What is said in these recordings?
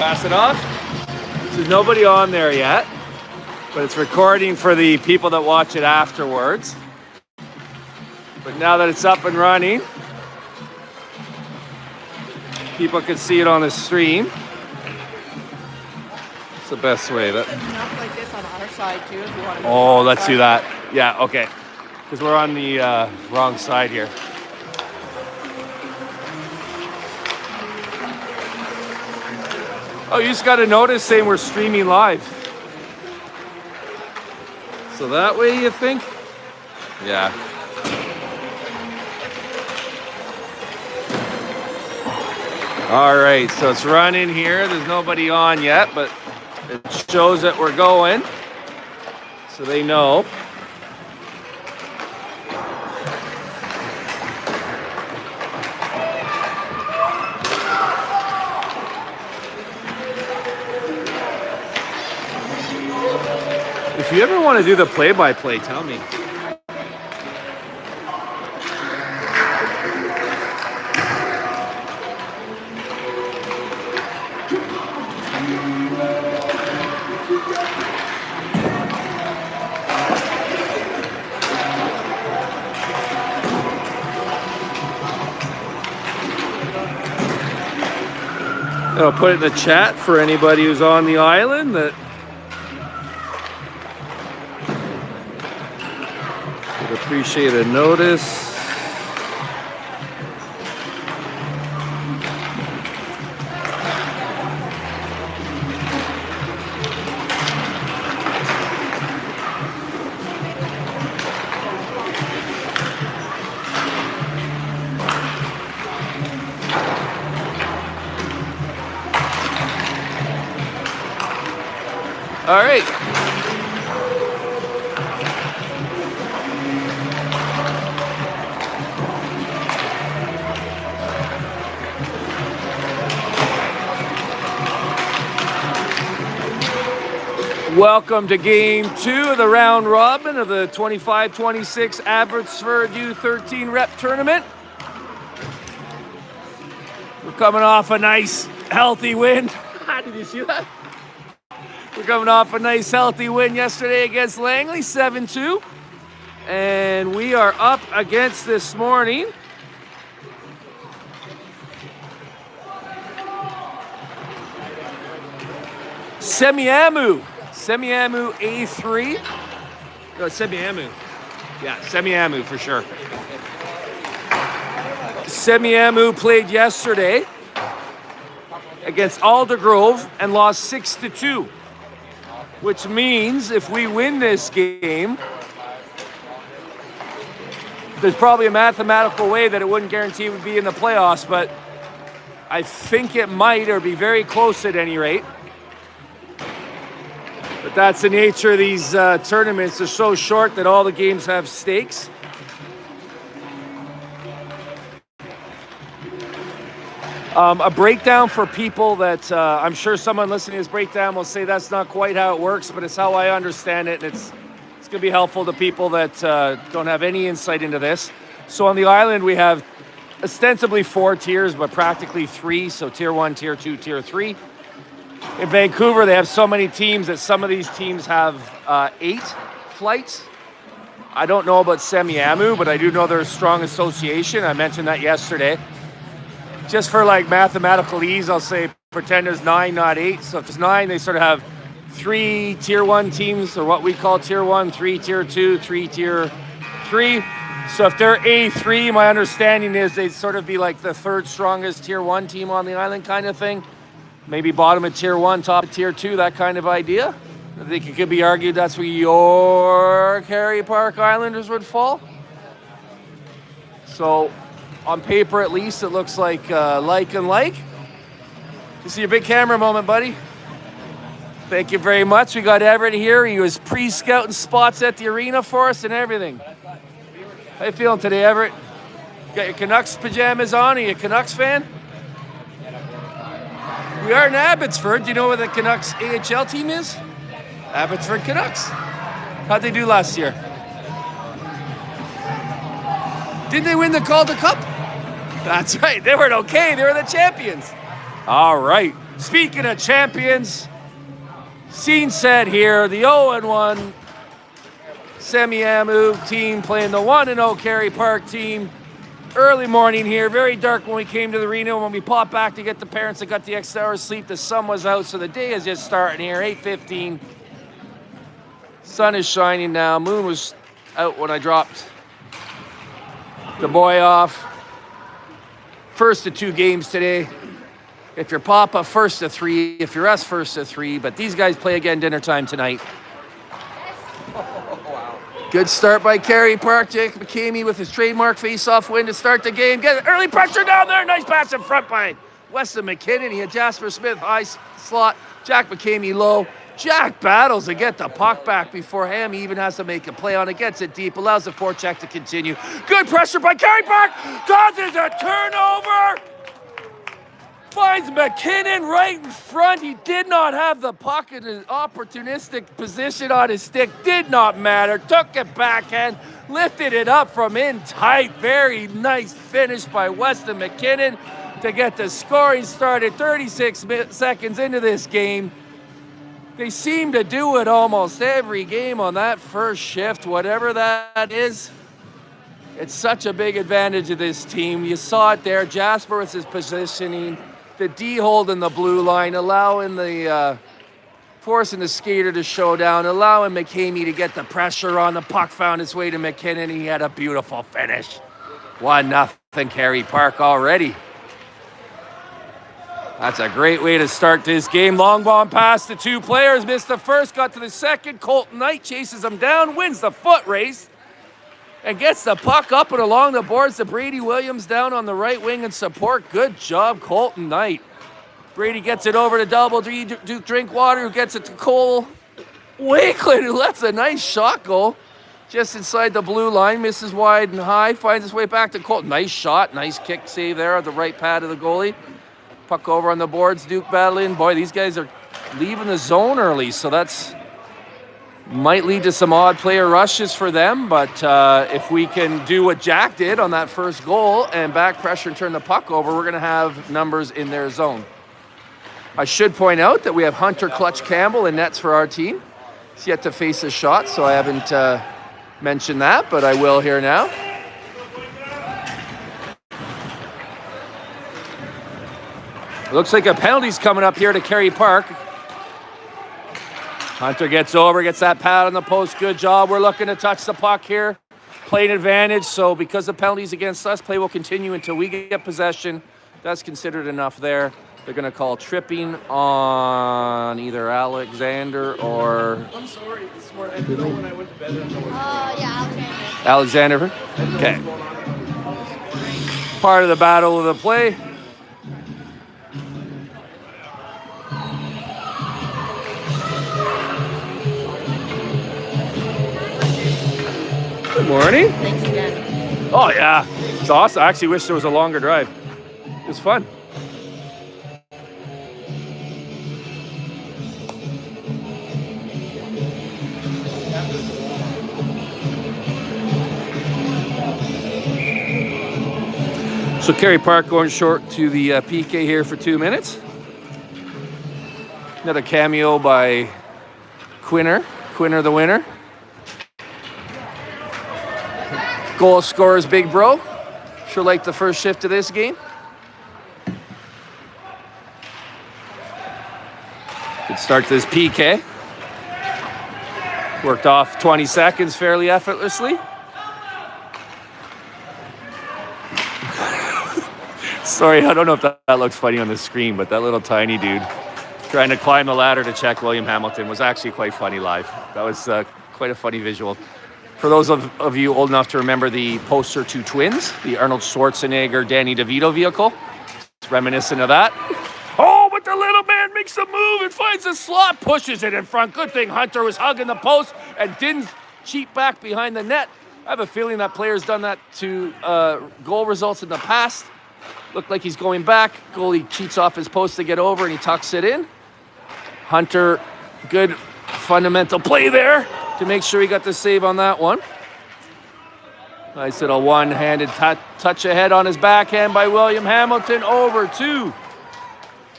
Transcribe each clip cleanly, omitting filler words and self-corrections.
Pass it off. There's nobody on there yet, but it's recording for the people that watch it afterwards. But now that it's up and running, people can see it on the stream. It's the best way. Like this on our side too, if you want to oh, let's do that. Yeah, okay. Because we're on the wrong side here. Oh, you just got a notice saying we're streaming live. So that way you think? Yeah. All right, so it's running here. There's nobody on yet, but it shows that we're going. So they know. If you ever want to do the play-by-play, tell me. I'll put it in the chat for anybody who's on the island that would appreciate a notice. All right. Welcome to game 2 of the round robin of the 25-26 Abbotsford U13 rep tournament. We're coming off a nice, healthy win. Did you see that? We're coming off a nice, healthy win yesterday against Langley, 7-2. And we are up against this morning Semiamhoo. Semiamhoo A3. No, Semiamhoo. Yeah, Semiamhoo for sure. Semiamhoo played yesterday against Aldergrove and lost 6-2. Which means if we win this game, there's probably a mathematical way that it wouldn't guarantee we'd be in the playoffs, but I think it might, or be very close at any rate. But that's the nature of these tournaments. They're so short that all the games have stakes. A breakdown for people that I'm sure someone listening to this breakdown will say that's not quite how it works, but it's how I understand it, and it's going to be helpful to people that don't have any insight into this. So on the island, we have ostensibly 4 tiers, but practically 3. So tier 1, tier 2, tier 3. In Vancouver, they have so many teams that some of these teams have 8 flights. I don't know about Semiamhoo, but I do know they're a strong association. I mentioned that yesterday. Just for like mathematical ease, I'll say pretend there's 9, not 8. So if there's 9, they sort of have 3 tier 1 teams, or what we call tier 1, 3 tier 2, 3 tier 3. So if they're A3, my understanding is they'd sort of be like the 3rd strongest tier 1 team on the island kind of thing. Maybe bottom of tier 1, top of tier 2, that kind of idea. I think it could be argued that's where your Kerry Park Islanders would fall. So on paper, at least, it looks like like and like. You see your big camera moment, buddy. Thank you very much. We got Everett here. He was pre-scouting spots at the arena for us and everything. How you feeling today, Everett? Got your Canucks pajamas on? Are you a Canucks fan? We are in Abbotsford. Do you know where the Canucks AHL team is? Abbotsford Canucks. How'd they do last year? Didn't they win the Calder Cup? That's right. They were okay. They were the champions. All right. Speaking of champions, scene set here. The 0-1 Semiamhoo team playing the 1-0 Kerry Park team. Early morning here, very dark when we came to the arena. When we popped back to get the parents that got the extra hour of sleep, the sun was out, so the day is just starting here, 8:15. Sun is shining now. Moon was out when I dropped the boy off. First of 2 games today. If you're Papa, first of 3. If you're us, first of 3. But these guys play again dinner time tonight. Good start by Kerry Park. Jacob McCamey with his trademark face-off win to start the game. Get early pressure down there. Nice pass in front by Weston McKinnon. He had Jasper Smith high slot. Jack McCamey low. Jack battles to get the puck back before Ham even has to make a play on it. Gets it deep. Allows the forecheck to continue. Good pressure by Kerry Park. Causes a turnover. Finds McKinnon right in front. He did not have the puck in an opportunistic position on his stick. Did not matter. Took it backhand. Lifted it up from in tight. Very nice finish by Weston McKinnon to get the scoring started 36 seconds into this game. They seem to do it almost every game on that first shift, whatever that is. It's such a big advantage of this team. You saw it there. Jasper with his positioning. The D holding the blue line, allowing the forcing the skater to show down, allowing McCamey to get the pressure on. The puck found its way to McKinnon. He had a beautiful finish. 1-0 Kerry Park already. That's a great way to start this game. Long bomb pass to 2 players. Missed the first, got to the second. Colton Knight chases him down, wins the foot race, and gets the puck up and along the boards to Brady Williams down on the right wing and support. Good job, Colton Knight. Brady gets it over to Double D, Duke Drinkwater, who gets it to Cole Wakeland, who lets a nice shot go just inside the blue line. Misses wide and high, finds his way back to Colton. Nice shot, nice kick save there at the right pad of the goalie. Puck over on the boards, Duke battling. Boy, these guys are leaving the zone early, so that's might lead to some odd player rushes for them, but if we can do what Jack did on that first goal and back pressure and turn the puck over, we're going to have numbers in their zone. I should point out that we have Hunter Clutch Campbell in nets for our team. He's yet to face a shot, so I haven't mentioned that, but I will here now. Looks like a penalty's coming up here to Kerry Park. Hunter gets over, gets that pad on the post. Good job. We're looking to touch the puck here. Play an advantage. So because the penalties against us, play will continue until we get possession. That's considered enough there. They're going to call tripping on either Alexander or... I'm sorry. This morning, I didn't know when I went to bed. Yeah, Alexander. Okay. Part of the battle of the play. Good morning. Thanks again. Oh, yeah. It's awesome. I actually wish there was a longer drive. It was fun. So Kerry Park going short to the PK here for 2 minutes. Another cameo by Quinner. Quinner the winner. Goal scorers, big bro. Sure like the first shift of this game. Good start to this PK. Worked off 20 seconds fairly effortlessly. Sorry, I don't know if that looks funny on the screen, but that little tiny dude trying to climb the ladder to check William Hamilton was actually quite funny live. That was quite a funny visual. For those of you old enough to remember the Poster 2 Twins, the Arnold Schwarzenegger, Danny DeVito vehicle, it's reminiscent of that. Oh, but the little man makes a move and finds a slot, pushes it in front. Good thing Hunter was hugging the post and didn't cheat back behind the net. I have a feeling that player's done that to goal results in the past. Looked like he's going back. Goalie cheats off his post to get over and he tucks it in. Hunter, good fundamental play there to make sure he got the save on that one. Nice little one-handed touch ahead on his backhand by William Hamilton over to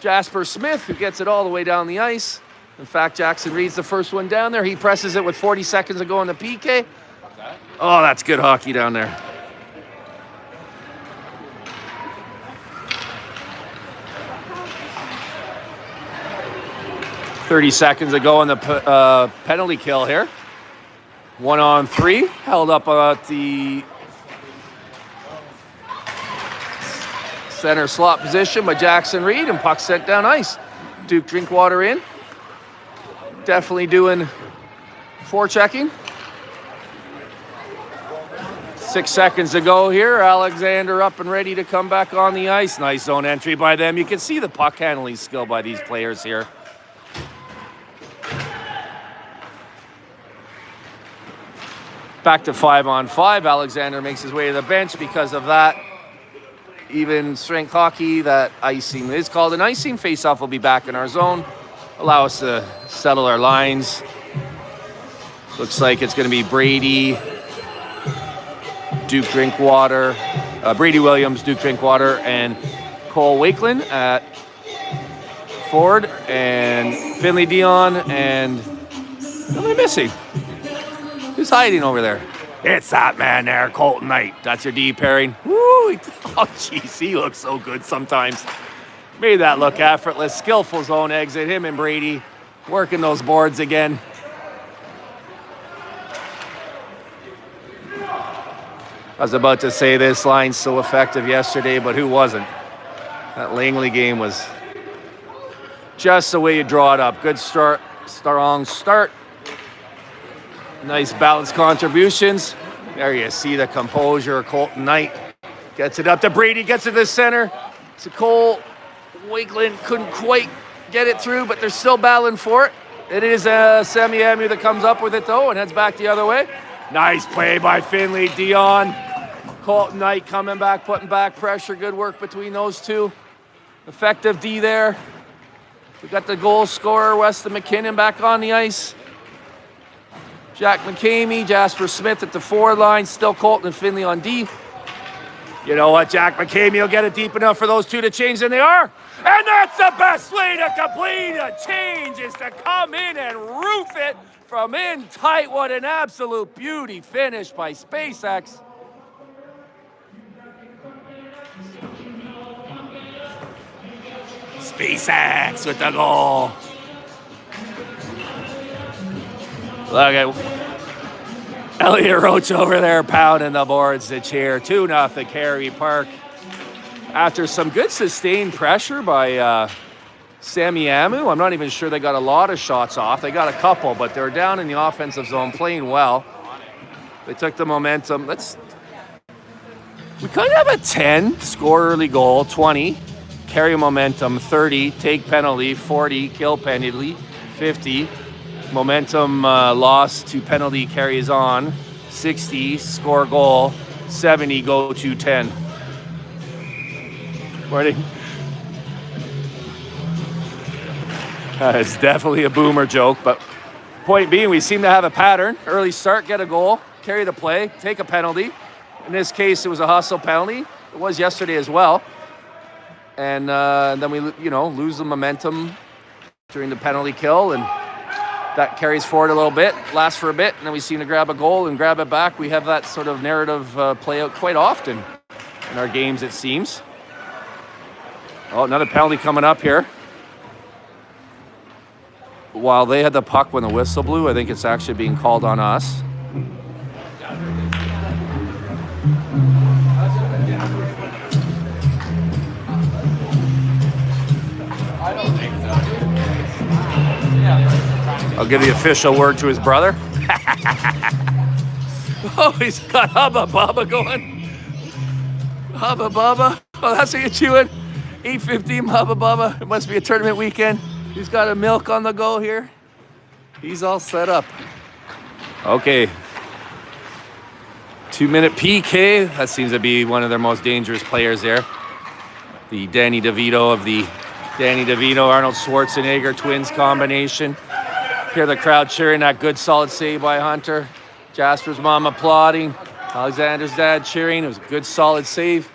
Jasper Smith, who gets it all the way down the ice. In fact, Jackson reads the first one down there. He presses it with 40 seconds to go on the PK. Oh, that's good hockey down there. .30 to go on the penalty kill here. 1-on-3, held up at the center slot position by Jackson Reed, and puck sent down ice. Duke Drinkwater in. Definitely doing forechecking. 6 seconds to go here. Alexander up and ready to come back on the ice. Nice zone entry by them. You can see the puck handling skill by these players here. Back to 5-on-5. Alexander makes his way to the bench because of that. Even strength hockey, that icing is called an icing. Face-off will be back in our zone. Allow us to settle our lines. Looks like it's going to be Brady, Duke Drinkwater, Brady Williams, Duke Drinkwater, and Cole Wakeland at Ford, and Finley Dion, and who am I missing? Who's hiding over there? It's that man there, Colton Knight. That's your D pairing. Woo! Oh, jeez, he looks so good sometimes. Made that look effortless. Skillful zone exit. Him and Brady working those boards again. I was about to say this line's so effective yesterday, but who wasn't? That Langley game was just the way you draw it up. Good start, strong start. Nice balanced contributions. There you see the composure of Colton Knight. Gets it up to Brady, gets it to the center. To Cole Wakeland, couldn't quite get it through, but they're still battling for it. It is Semiamhoo that comes up with it though and heads back the other way. Nice play by Finley Dion. Colton Knight coming back, putting back pressure. Good work between those two. Effective D there. We got the goal scorer, Weston McKinnon, back on the ice. Jack McCamey, Jasper Smith at the forward line. Still Colton and Finley on D. You know what? Jack McCamey will get it deep enough for those two to change, and they are. And that's the best way to complete a change, is to come in and roof it from in tight. What an absolute beauty finish by SpaceX. SpaceX with the goal. Look at Elliot Roach over there pounding the boards to cheer. 2-0 Kerry Park. After some good sustained pressure by Semiahmoo. I'm not even sure they got a lot of shots off. They got a couple, but they're down in the offensive zone playing well. They took the momentum. We kind of have a 10, score early goal, 20, carry momentum, 30, take penalty, 40, kill penalty, 50. Momentum loss to penalty carries on. 60, score goal. 70, go to 10. Morning. It's definitely a boomer joke, but point being, we seem to have a pattern. Early start, get a goal, carry the play, take a penalty. In this case, it was a hustle penalty. It was yesterday as well. And then we, lose the momentum during the penalty kill, and that carries forward a little bit, lasts for a bit, and then we seem to grab a goal and grab it back. We have that sort of narrative play out quite often in our games, it seems. Oh, another penalty coming up here. While they had the puck when the whistle blew, I think it's actually being called on us. I'll give the official word to his brother. Oh, he's got Hubba Bubba going. Hubba Bubba. Oh, that's what you're chewing. 8:15 Hubba Bubba. It must be a tournament weekend. He's got a milk on the go here. He's all set up. Okay. 2-minute PK. That seems to be one of their most dangerous players there. The Danny DeVito of the Danny DeVito, Arnold Schwarzenegger twins combination. Hear the crowd cheering. That good solid save by Hunter. Jasper's mom applauding. Alexander's dad cheering. It was a good solid save.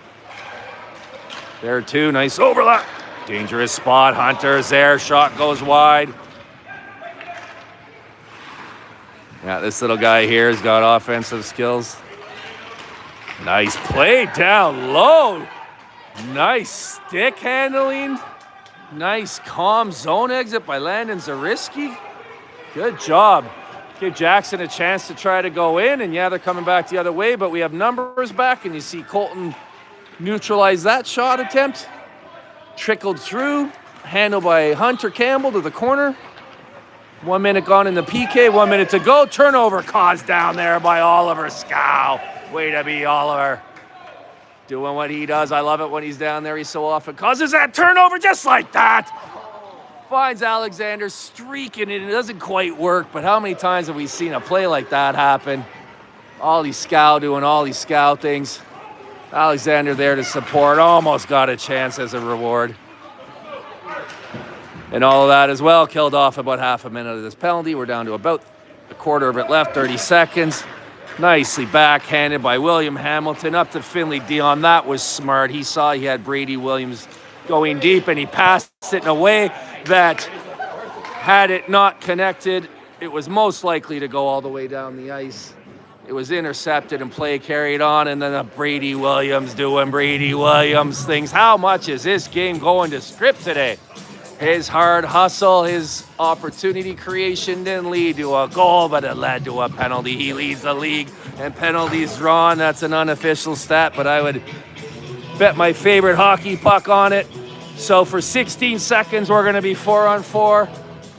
There too, nice overlap. Dangerous spot. Hunter's there. Shot goes wide. Yeah, this little guy here has got offensive skills. Nice play down low. Nice stick handling. Nice calm zone exit by Landon Zariski. Good job. Give Jackson a chance to try to go in, and yeah, they're coming back the other way, but we have numbers back, and you see Colton neutralize that shot attempt. Trickled through, handled by Hunter Campbell to the corner. 1 minute gone in the PK, 1 minute to go. Turnover caused down there by Oliver Scow. Way to be, Oliver. Doing what he does. I love it when he's down there. He so often causes that turnover just like that. Finds Alexander streaking it. It doesn't quite work, but how many times have we seen a play like that happen? Ollie Scow doing Ollie Scow things. Alexander there to support. Almost got a chance as a reward. And all of that as well killed off about half a minute of this penalty. We're down to about a quarter of it left, 30 seconds. Nicely backhanded by William Hamilton up to Finley Dion. That was smart. He saw he had Brady Williams going deep, and he passed it in a way that, had it not connected, it was most likely to go all the way down the ice. It was intercepted and play carried on, and then a Brady Williams doing Brady Williams things. How much is this game going to script today? His hard hustle, his opportunity creation didn't lead to a goal, but it led to a penalty. He leads the league in penalties drawn. That's an unofficial stat, but I would bet my favorite hockey puck on it. So for 16 seconds, we're going to be 4-on-4,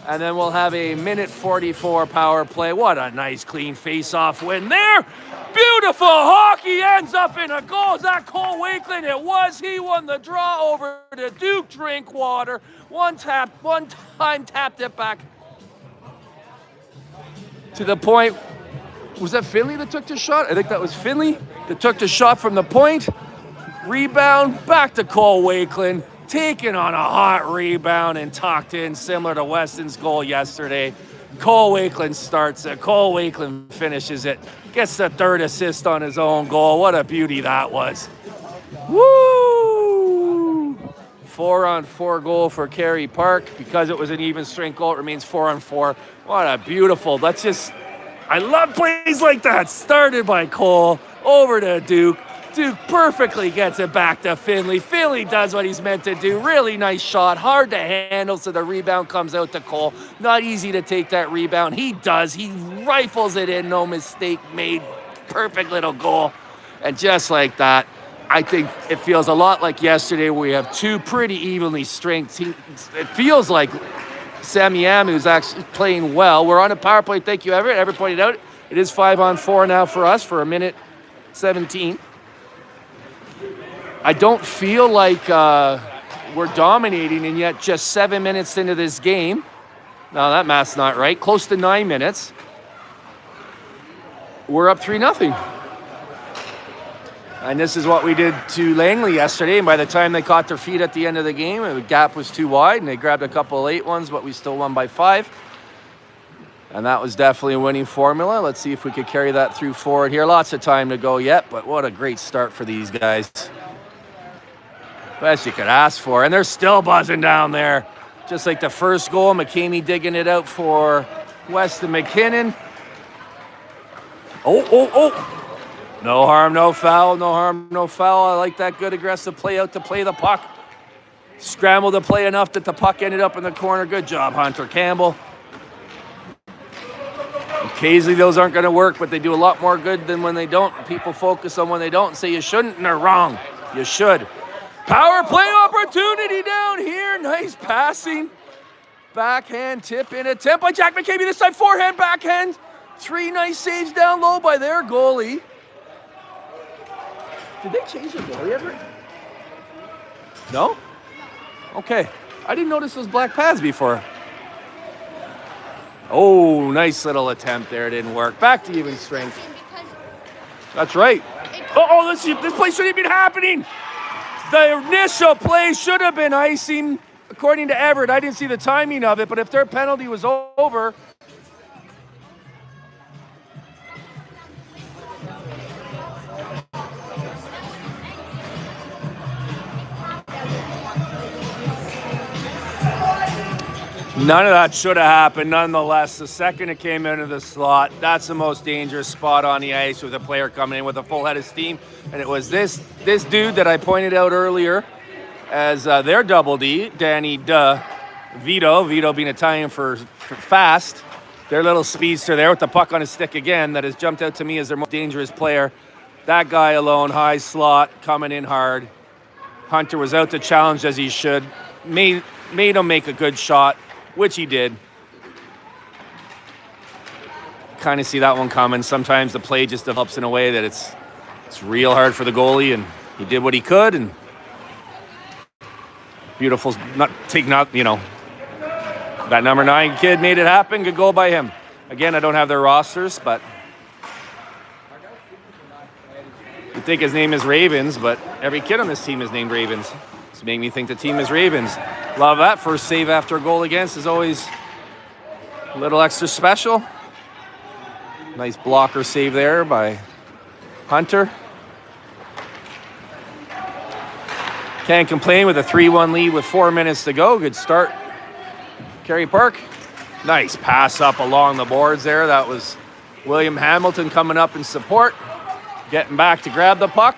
and then we'll have a minute 44 power play. What a nice, clean face-off win there. Beautiful hockey ends up in a goal. Is that Cole Wakeland? It was. He won the draw over to Duke Drinkwater. One time tapped it back to the point. Was that Finley that took the shot? I think that was Finley that took the shot from the point. Rebound, back to Cole Wakeland. Taken on a hot rebound and tucked in, similar to Weston's goal yesterday. Cole Wakeland starts it. Cole Wakeland finishes it. Gets the third assist on his own goal. What a beauty that was. Woo! 4-on-4 goal for Kerry Park. Because it was an even strength goal, it remains 4-on-4. What a beautiful, I love plays like that. Started by Cole, over to Duke. Duke perfectly gets it back to Finley. Finley does what he's meant to do. Really nice shot. Hard to handle, so the rebound comes out to Cole. Not easy to take that rebound. He does. He rifles it in. No mistake made. Perfect little goal. And just like that, I think it feels a lot like yesterday where we have two pretty evenly strength teams. It feels like Semiamhoo is actually playing well. We're on a power play. Thank you, Everett. Everett pointed out it is 5-on-4 now for us for a minute 17. I don't feel like we're dominating, and yet just 7 minutes into this game. No, that math's not right. Close to 9 minutes. We're up 3-0. And this is what we did to Langley yesterday. And by the time they caught their feet at the end of the game, the gap was too wide, and they grabbed a couple of late ones, but we still won by 5. And that was definitely a winning formula. Let's see if we could carry that through forward here. Lots of time to go yet, but what a great start for these guys. Best you could ask for. And they're still buzzing down there. Just like the first goal, McCamey digging it out for Weston McKinnon. Oh. No harm, no foul. No harm, no foul. I like that good aggressive play out to play the puck. Scrambled to play enough that the puck ended up in the corner. Good job, Hunter Campbell. Occasionally those aren't going to work, but they do a lot more good than when they don't. People focus on when they don't and say you shouldn't, and they're wrong. You should. Power play opportunity down here. Nice passing. Backhand tip in attempt by Jack McCamey. This time forehand, backhand. 3 nice saves down low by their goalie. Did they change the goalie ever? No? Okay. I didn't notice those black pads before. Oh, nice little attempt there. It didn't work. Back to even strength. That's right. This play shouldn't have been happening. The initial play should have been icing. According to Everett, I didn't see the timing of it, but if their penalty was over, None of that should have happened. Nonetheless, the second it came into the slot, that's the most dangerous spot on the ice with a player coming in with a full head of steam. And it was this dude that I pointed out earlier as their double D, Danny Vito being Italian for fast. Their little speedster there with the puck on his stick again that has jumped out to me as their most dangerous player. That guy alone, high slot, coming in hard. Hunter was out to challenge as he should. Made him make a good shot, which he did. Kind of see that one coming. Sometimes the play just develops in a way that it's real hard for the goalie, and he did what he could. And beautiful, that number 9 kid made it happen. Good goal by him. Again, I don't have their rosters, but you'd think his name is Ravens, but every kid on this team is named Ravens. It's making me think the team is Ravens. Love that. First save after a goal against is always a little extra special. Nice blocker save there by Hunter. Can't complain with a 3-1 lead with 4 minutes to go. Good start. Kerry Park. Nice pass up along the boards there. That was William Hamilton coming up in support. Getting back to grab the puck.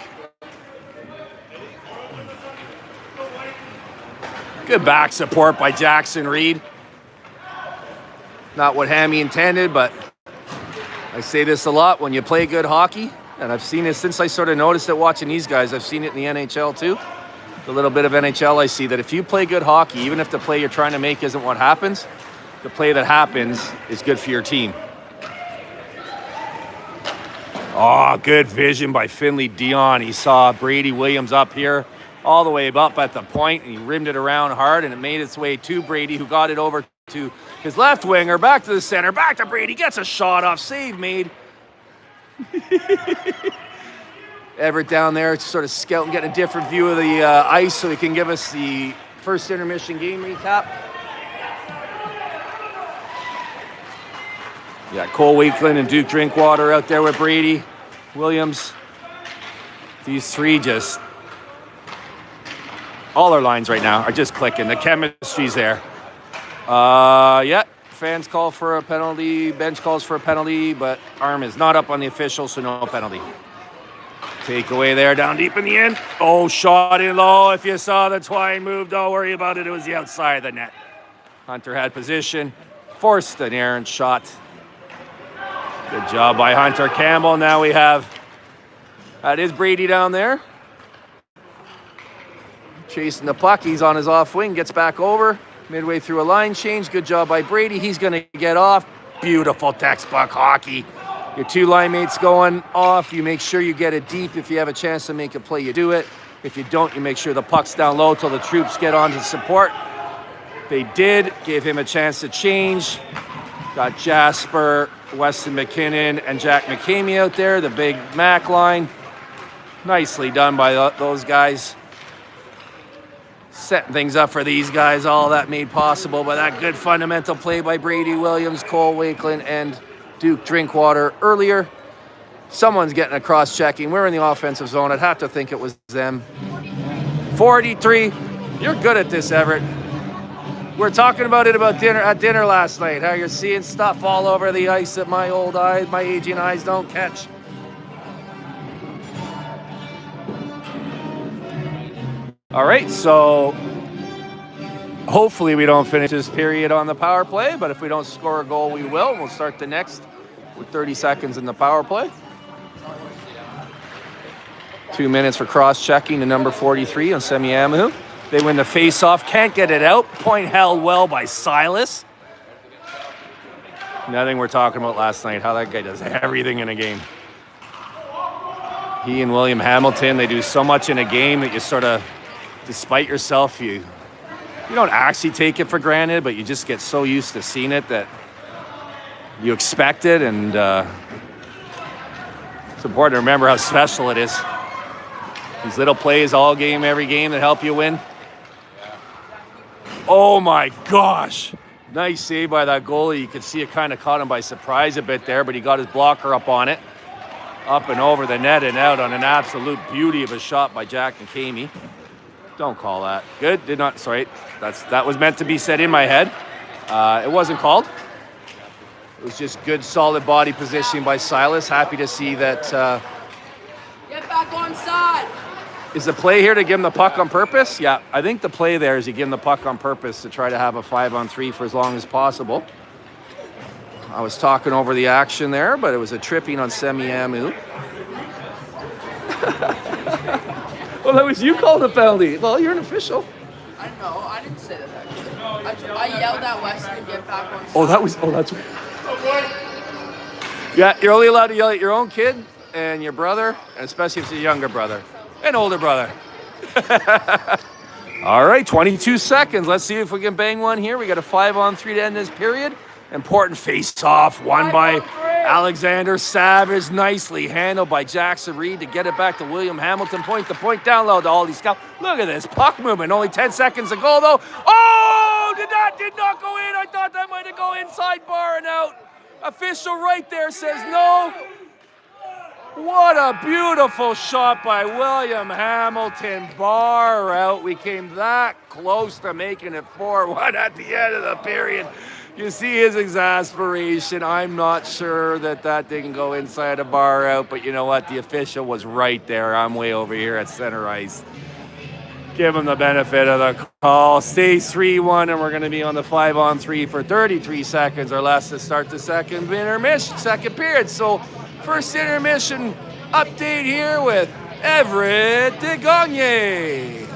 Good back support by Jackson Reed. Not what Hammy intended, but I say this a lot. When you play good hockey, and I've seen this since I sort of noticed it watching these guys, I've seen it in the NHL too. A little bit of NHL, I see that if you play good hockey, even if the play you're trying to make isn't what happens, the play that happens is good for your team. Oh, good vision by Finley Dion. He saw Brady Williams up here, all the way up at the point, and he rimmed it around hard, and it made its way to Brady, who got it over to his left winger, back to the center, back to Brady, gets a shot off, save made. Everett down there sort of scouting, getting a different view of the ice so he can give us the first intermission game recap. Yeah, Cole Wakeland and Duke Drinkwater out there with Brady Williams. These three just, all our lines right now are just clicking. The chemistry's there. Yeah, fans call for a penalty, bench calls for a penalty, but arm is not up on the official, so no penalty. Takeaway there, down deep in the end. Oh, shot in low. If you saw the twine move, don't worry about it. It was the outside of the net. Hunter had position, forced an errant shot. Good job by Hunter Campbell. Now we have, that is Brady down there. Chasing the puck. He's on his off wing, gets back over. Midway through a line change. Good job by Brady. He's going to get off. Beautiful textbook hockey. Your two line mates going off. You make sure you get it deep. If you have a chance to make a play, you do it. If you don't, you make sure the puck's down low till the troops get on to support. They did. Gave him a chance to change. Got Jasper, Weston McKinnon, and Jack McCamey out there. The big Mac line. Nicely done by those guys. Setting things up for these guys. All that made possible by that good fundamental play by Brady Williams, Cole Wakeland, and Duke Drinkwater earlier. Someone's getting a cross-checking. We're in the offensive zone. I'd have to think it was them. 43. You're good at this, Everett. We're talking about it at dinner last night, how you're seeing stuff all over the ice that my aging eyes don't catch. All right, so hopefully we don't finish this period on the power play, but if we don't score a goal, we will. We'll start the next with 30 seconds in the power play. 2 minutes for cross-checking to number 43 on Semiamhoo. They win the face-off, can't get it out. Point held well by Silas. Nothing we're talking about last night, how that guy does everything in a game. He and William Hamilton, they do so much in a game that you sort of, despite yourself, you don't actually take it for granted, but you just get so used to seeing it that you expect it, and it's important to remember how special it is. These little plays all game, every game that help you win. Oh my gosh. Nice save by that goalie. You could see it kind of caught him by surprise a bit there, but he got his blocker up on it. Up and over the net and out on an absolute beauty of a shot by Jack McCamey. Don't call that. Good. Did not. Sorry. That was meant to be said in my head. It wasn't called. It was just good, solid body positioning by Silas. Happy to see that. Get back on side. Is the play here to give him the puck on purpose? Yeah, I think the play there is you give him the puck on purpose to try to have a 5-on-3 for as long as possible. I was talking over the action there, but it was a tripping on Semiamhoo. Well, that was you called the penalty. Well, you're an official. I know. I didn't say that. I yelled at Wesley to get back on side. That's. Yeah, you're only allowed to yell at your own kid and your brother, and especially if it's a younger brother and older brother. All right, 22 seconds. Let's see if we can bang one here. We got a 5-on-3 to end this period. Important face-off, won by Alexander Savage. Nicely handled by Jackson Reed to get it back to William Hamilton. Point down low to Aldi Scout. Look at this puck movement. Only 10 seconds to go, though. Oh, did not go in. I thought that might have gone inside bar and out. Official right there says no. What a beautiful shot by William Hamilton. Bar out. We came that close to making it 4-1 at the end of the period. You see his exasperation. I'm not sure that didn't go inside a bar out, but you know what? The official was right there. I'm way over here at center ice. Give him the benefit of the call. Stays 3-1, and we're going to be on the 5-on-3 for 33 seconds or less to start the second period. So first intermission update here with Everett DeGagne.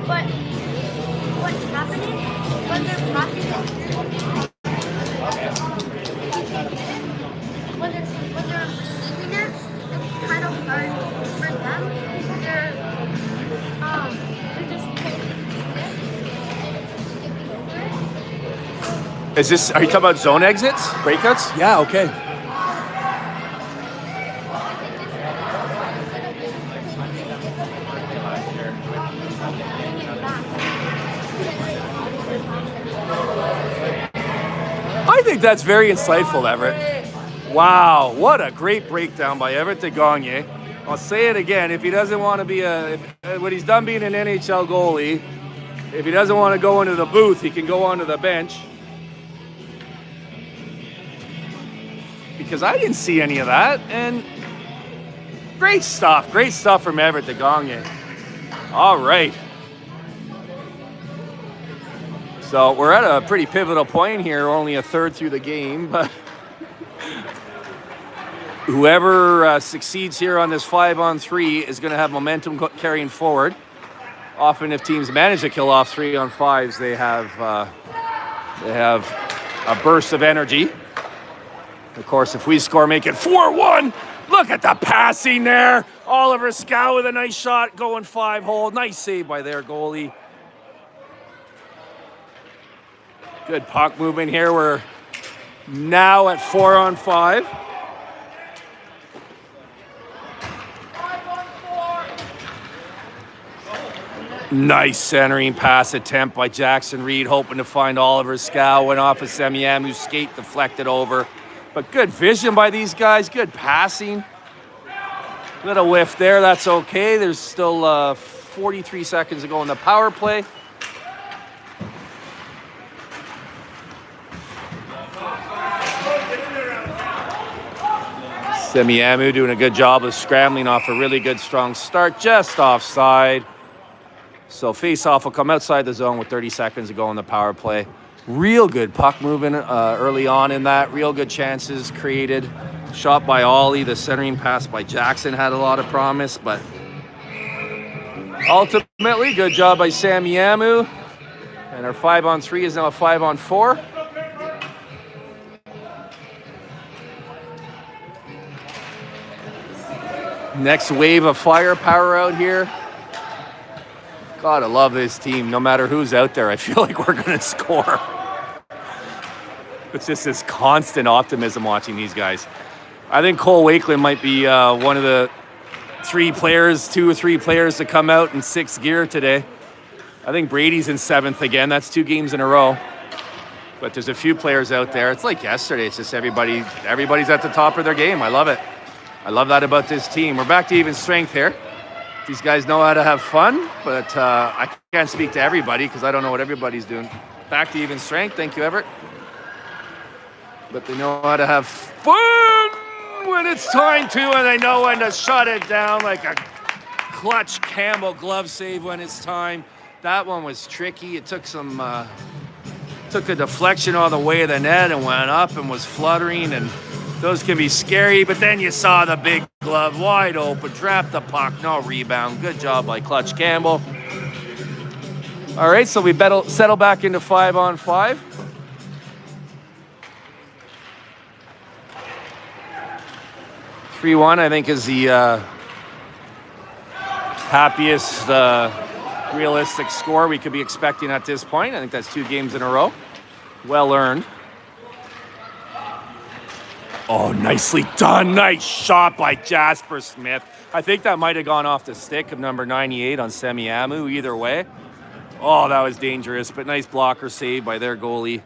But what's happening when they're passing it? When they're receiving it, it's kind of hard for them. They're just skipping over it. Are you talking about zone exits? Breakouts? Yeah, okay. I think that's very insightful, Everett. Wow, what a great breakdown by Everett DeGagne. I'll say it again, if he doesn't want to be when he's done being an NHL goalie, if he doesn't want to go into the booth, he can go onto the bench. Because I didn't see any of that, and great stuff from Everett DeGagne. All right. So we're at a pretty pivotal point here, only a third through the game, but whoever succeeds here on this 5-on-3 is going to have momentum carrying forward. Often if teams manage to kill off 3-on-5s, they have a burst of energy. Of course, if we score, make it 4-1. Look at the passing there. Oliver Scow with a nice shot going 5-hole. Nice save by their goalie. Good puck movement here. We're now at 4-on-5. Nice centering pass attempt by Jackson Reed, hoping to find Oliver Scow. Went off a Semiamhoo skate, deflected over. But good vision by these guys, good passing. Little whiff there, that's okay. There's still 43 seconds to go in the power play. Semiahmoo doing a good job of scrambling off a really good strong start, just offside. So face-off will come outside the zone with 30 seconds to go in the power play. Real good puck movement early on in that. Real good chances created. Shot by Ollie. The centering pass by Jackson had a lot of promise, but ultimately, good job by Semiahmoo. And our 5-on-3 is now a 5-on-4. Next wave of firepower out here. God, I love this team. No matter who's out there, I feel like we're going to score. It's just this constant optimism watching these guys. I think Cole Wakeland might be one of the two or three players to come out in sixth gear today. I think Brady's in seventh again. That's 2 games in a row. But there's a few players out there. It's like yesterday. It's just everybody's at the top of their game. I love it. I love that about this team. We're back to even strength here. These guys know how to have fun, but I can't speak to everybody because I don't know what everybody's doing. Back to even strength. Thank you, Everett. But they know how to have fun when it's time to, and they know when to shut it down like a clutch Campbell glove save when it's time. That one was tricky. It took some, took a deflection on the way of the net and went up and was fluttering, and those can be scary, but then you saw the big glove wide open, trapped the puck, no rebound. Good job by Clutch Campbell. All right, so we settle back into 5-on-5. (3-1), I think, is the happiest realistic score we could be expecting at this point. I think that's 2 games in a row. Well earned. Oh, nicely done. Nice shot by Jasper Smith. I think that might have gone off the stick of number 98 on Semiahmoo. Either way. Oh, that was dangerous, but nice blocker save by their goalie.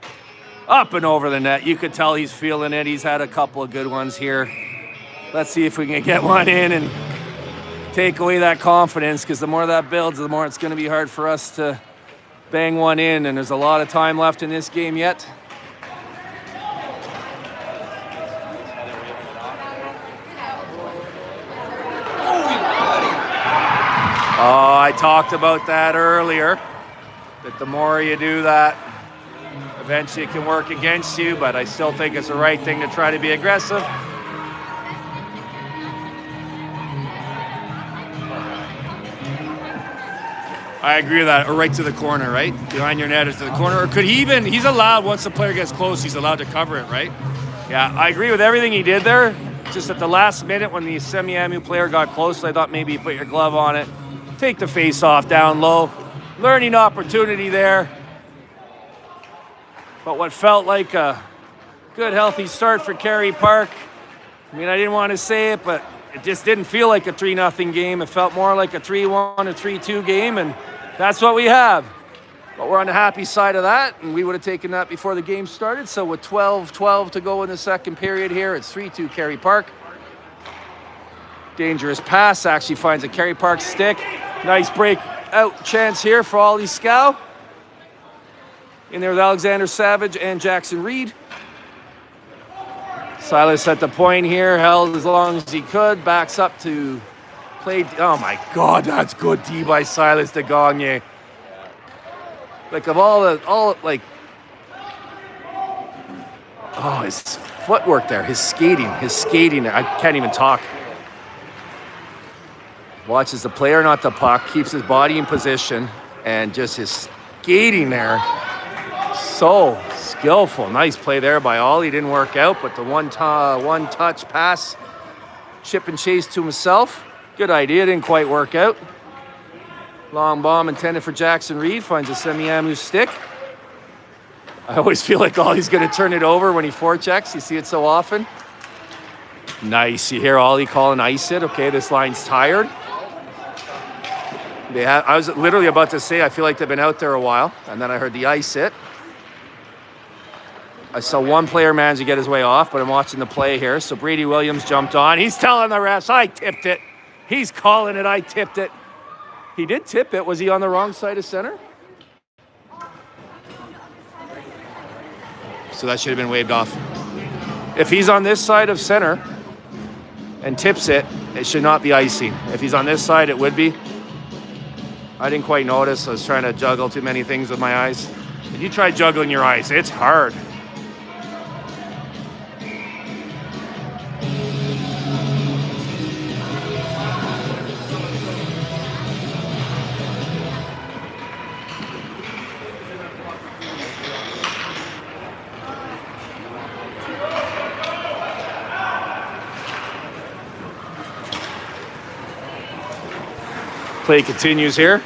Up and over the net. You could tell he's feeling it. He's had a couple of good ones here. Let's see if we can get one in and take away that confidence, because the more that builds, the more it's going to be hard for us to bang one in, and there's a lot of time left in this game yet. Oh, I talked about that earlier, that the more you do that, eventually it can work against you, but I still think it's the right thing to try to be aggressive. I agree with that, or right to the corner, right? Behind your net is to the corner, or could he even, he's allowed, once the player gets close, he's allowed to cover it, right? Yeah, I agree with everything he did there. Just at the last minute when the Semiamhoo player got close, I thought maybe you put your glove on it. Take the face off down low. Learning opportunity there. But what felt like a good, healthy start for Kerry Park. I mean, I didn't want to say it, but it just didn't feel like a 3-0 game. It felt more like a 3-1 or 3-2 game, and that's what we have. But we're on the happy side of that, and we would have taken that before the game started. So with 12-12 to go in the second period here, it's 3-2 Kerry Park. Dangerous pass, actually finds a Kerry Park stick. Nice break out chance here for Ollie Scow. In there with Alexander Savage and Jackson Reed. Silas at the point here, held as long as he could, backs up to play. Oh my God, that's good D by Silas de Gagne. Like of all like, oh, his footwork there, his skating, I can't even talk. Watches the player, not the puck, keeps his body in position, and just his skating there, so skillful. Nice play there by Ollie, didn't work out, but the one touch pass, chip and chase to himself. Good idea, didn't quite work out. Long bomb intended for Jackson Reed, finds a Semiamhoo stick. I always feel like Ollie's gonna turn it over when he forechecks. You see it so often. Nice, you hear Ollie calling ice it. Okay, this line's tired. I was literally about to say, I feel like they've been out there a while, and then I heard the ice hit. I saw one player manage to get his way off, but I'm watching the play here. So Brady Williams jumped on. He's telling the refs, I tipped it. He's calling it, I tipped it. He did tip it. Was he on the wrong side of center? So that should have been waved off. If he's on this side of center and tips it, it should not be icing. If he's on this side, it would be. I didn't quite notice. I was trying to juggle too many things with my eyes. If you try juggling your eyes, it's hard. Play continues here.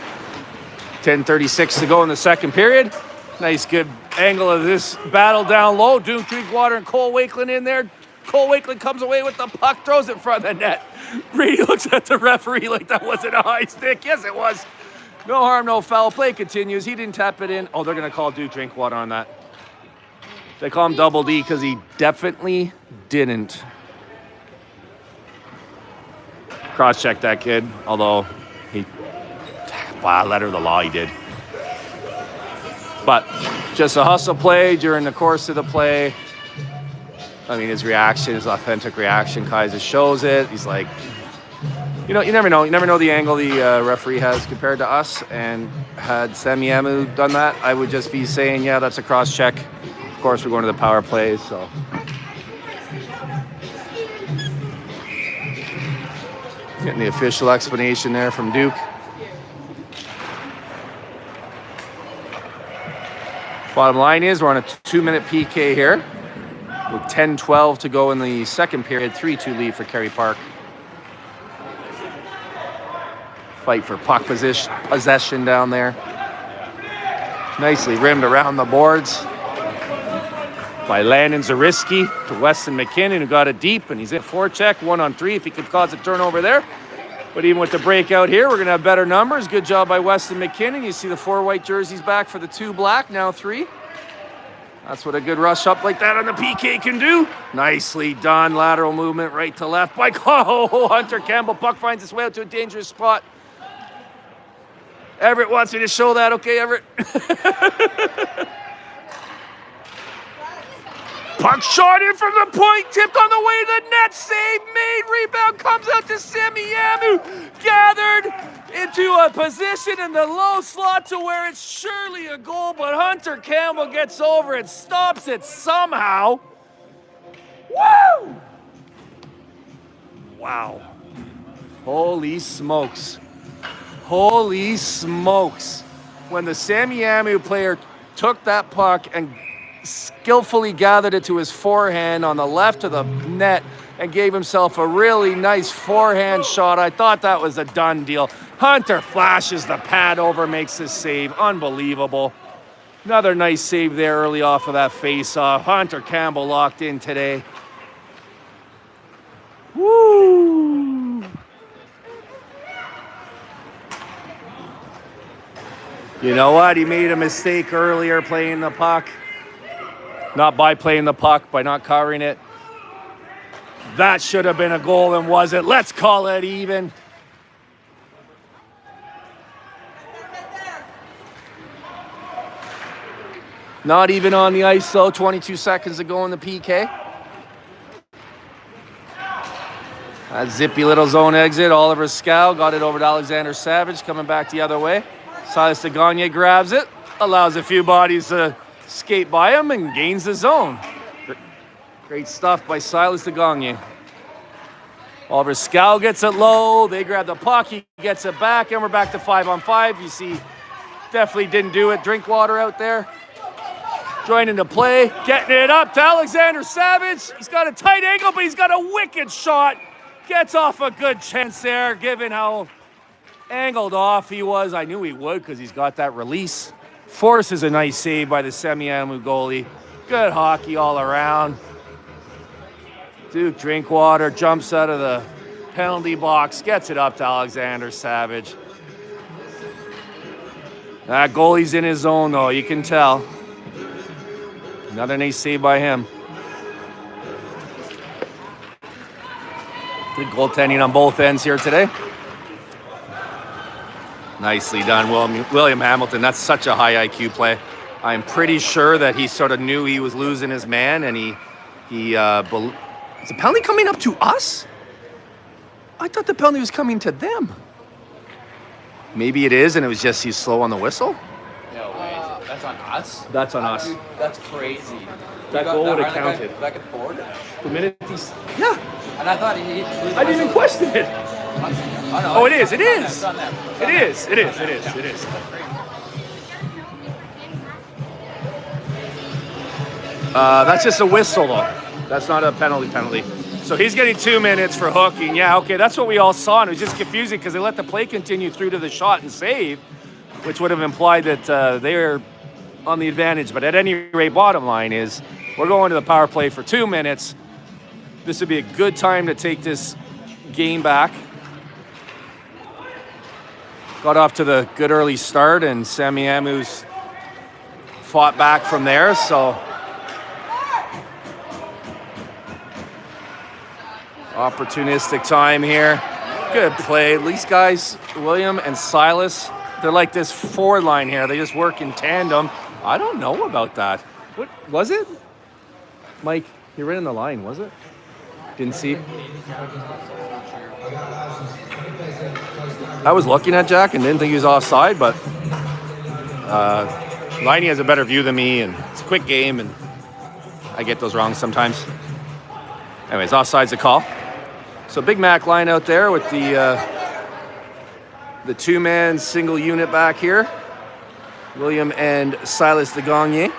10:36 to go in the second period. Nice good angle of this battle down low. Duke Drinkwater and Cole Wakeland in there. Cole Wakeland comes away with the puck, throws it in front of the net. Brady looks at the referee like that wasn't a high stick. Yes, it was. No harm, no foul. Play continues. He didn't tap it in. Oh, they're going to call Duke Drinkwater on that. They call him Double D because he definitely didn't. cross-checked that kid, although he, letter of the law, he did. But just a hustle play during the course of the play. I mean, his reaction, his authentic reaction, Kaiser shows it. He's like, you know, you never know. You never know the angle the referee has compared to us. And had Semiamhoo done that, I would just be saying, yeah, that's a cross-check. Of course, we're going to the power play, so. Getting the official explanation there from Duke. Bottom line is we're on a 2-minute PK here with 10-12 to go in the second period. 3-2 lead for Kerry Park. Fight for puck possession down there. Nicely rimmed around the boards by Landon Zariski to Weston McKinnon, who got it deep, and he's in forecheck, 1-on-3 if he could cause a turnover there. But even with the breakout here, we're going to have better numbers. Good job by Weston McKinnon. You see the 4 white jerseys back for the 2 black, now 3. That's what a good rush up like that on the PK can do. Nicely done. Lateral movement right to left by Hunter Campbell. Puck finds its way out to a dangerous spot. Everett wants me to show that. Okay, Everett. Puck shot in from the point, tipped on the way to the net, save made, rebound comes out to Semiahmoo, gathered into a position in the low slot to where it's surely a goal, but Hunter Campbell gets over it, stops it somehow. Woo! Wow. Holy smokes. Holy smokes. When the Semiamhoo player took that puck and skillfully gathered it to his forehand on the left of the net and gave himself a really nice forehand shot. I thought that was a done deal. Hunter flashes the pad over, makes his save. Unbelievable. Another nice save there early off of that face-off. Hunter Campbell locked in today. Woo! You know what? He made a mistake earlier playing the puck. Not by playing the puck, by not covering it. That should have been a goal, and was it? Let's call it even. Not even on the ice, though. 22 seconds to go in the PK. That zippy little zone exit. Oliver Scow got it over to Alexander Savage, coming back the other way. Silas DeGagne grabs it, allows a few bodies to skate by him, and gains the zone. Great stuff by Silas DeGagne. Oliver Scow gets it low. They grab the puck. He gets it back, and we're back to 5-on-5. You see, definitely didn't do it. Drinkwater out there. Joining the play. Getting it up to Alexander Savage. He's got a tight angle, but he's got a wicked shot. Gets off a good chance there, given how angled off he was. I knew he would because he's got that release. Forces a nice save by the Semiahmoo goalie. Good hockey all around. Duke Drinkwater jumps out of the penalty box, gets it up to Alexander Savage. That goalie's in his zone, though, you can tell. Another nice save by him. Good goaltending on both ends here today. Nicely done, William Hamilton. That's such a high IQ play. I'm pretty sure that he sort of knew he was losing his man, and is the penalty coming up to us? I thought the penalty was coming to them. Maybe it is, and it was just he's slow on the whistle? No, wait. That's on us? That's on us. That's crazy. That goal would have counted. Back at the board? The minute he's... Yeah. And I thought he I didn't even question it. Oh, it is. It is. It is. It is. It is. It is. That's just a whistle, though. That's not a penalty. So he's getting 2 minutes for hooking. Yeah, okay, that's what we all saw, and it was just confusing because they let the play continue through to the shot and save, which would have implied that they're on the advantage. But at any rate, bottom line is we're going to the power play for 2 minutes. This would be a good time to take this game back. Got off to the good early start, and Semiahmoo's fought back from there, so opportunistic time here. Good play. These guys, William and Silas, they're like this forward line here. They just work in tandem. I don't know about that. What was it? Mike, you ran in the line, was it? Didn't see. I was looking at Jack and didn't think he was offside, but Liney has a better view than me, and it's a quick game, and I get those wrong sometimes. Anyways, offside's a call. So Big Mac line out there with the two-man single unit back here. William and Silas de Gagné.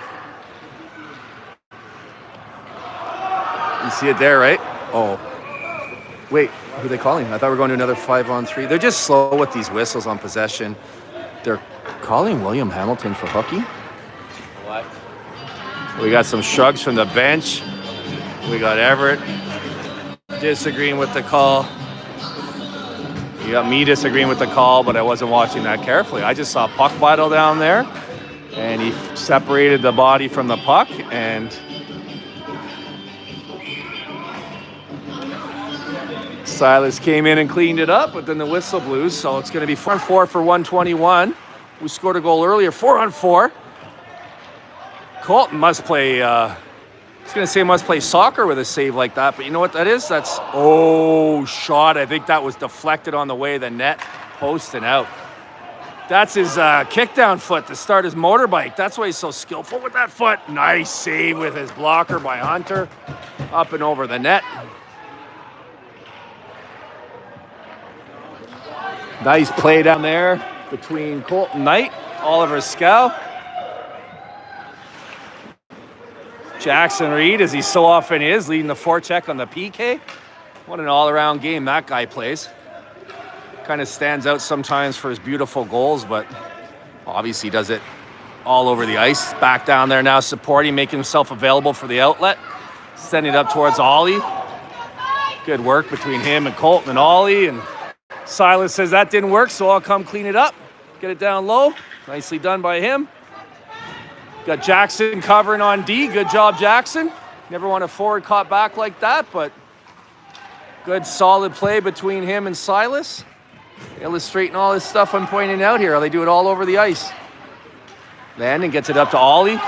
You see it there, right? Oh. Wait, who are they calling? I thought we were going to another 5-on-3. They're just slow with these whistles on possession. They're calling William Hamilton for hooky. What? We got some shrugs from the bench. We got Everett disagreeing with the call. You got me disagreeing with the call, but I wasn't watching that carefully. I just saw puck battle down there, and he separated the body from the puck, and Silas came in and cleaned it up, but then the whistle blew, so it's going to be 4-on-4 for 121. We scored a goal earlier, 4-on-4. Colton must play, I was going to say must play soccer with a save like that, but you know what that is? That's, shot. I think that was deflected on the way the net, post and out. That's his kickdown foot to start his motorbike. That's why he's so skillful with that foot. Nice save with his blocker by Hunter, up and over the net. Nice play down there between Colton Knight, Oliver Scow. Jackson Reed, as he so often is, leading the forecheck on the PK. What an all-around game that guy plays. Kind of stands out sometimes for his beautiful goals, but obviously does it all over the ice. Back down there now supporting, making himself available for the outlet. Sending it up towards Ollie. Good work between him and Colton and Ollie, and Silas says that didn't work, so I'll come clean it up. Get it down low. Nicely done by him. Got Jackson covering on D. Good job, Jackson. Never want a forward caught back like that, but good solid play between him and Silas. Illustrating all this stuff I'm pointing out here. They do it all over the ice. Landon gets it up to Ollie.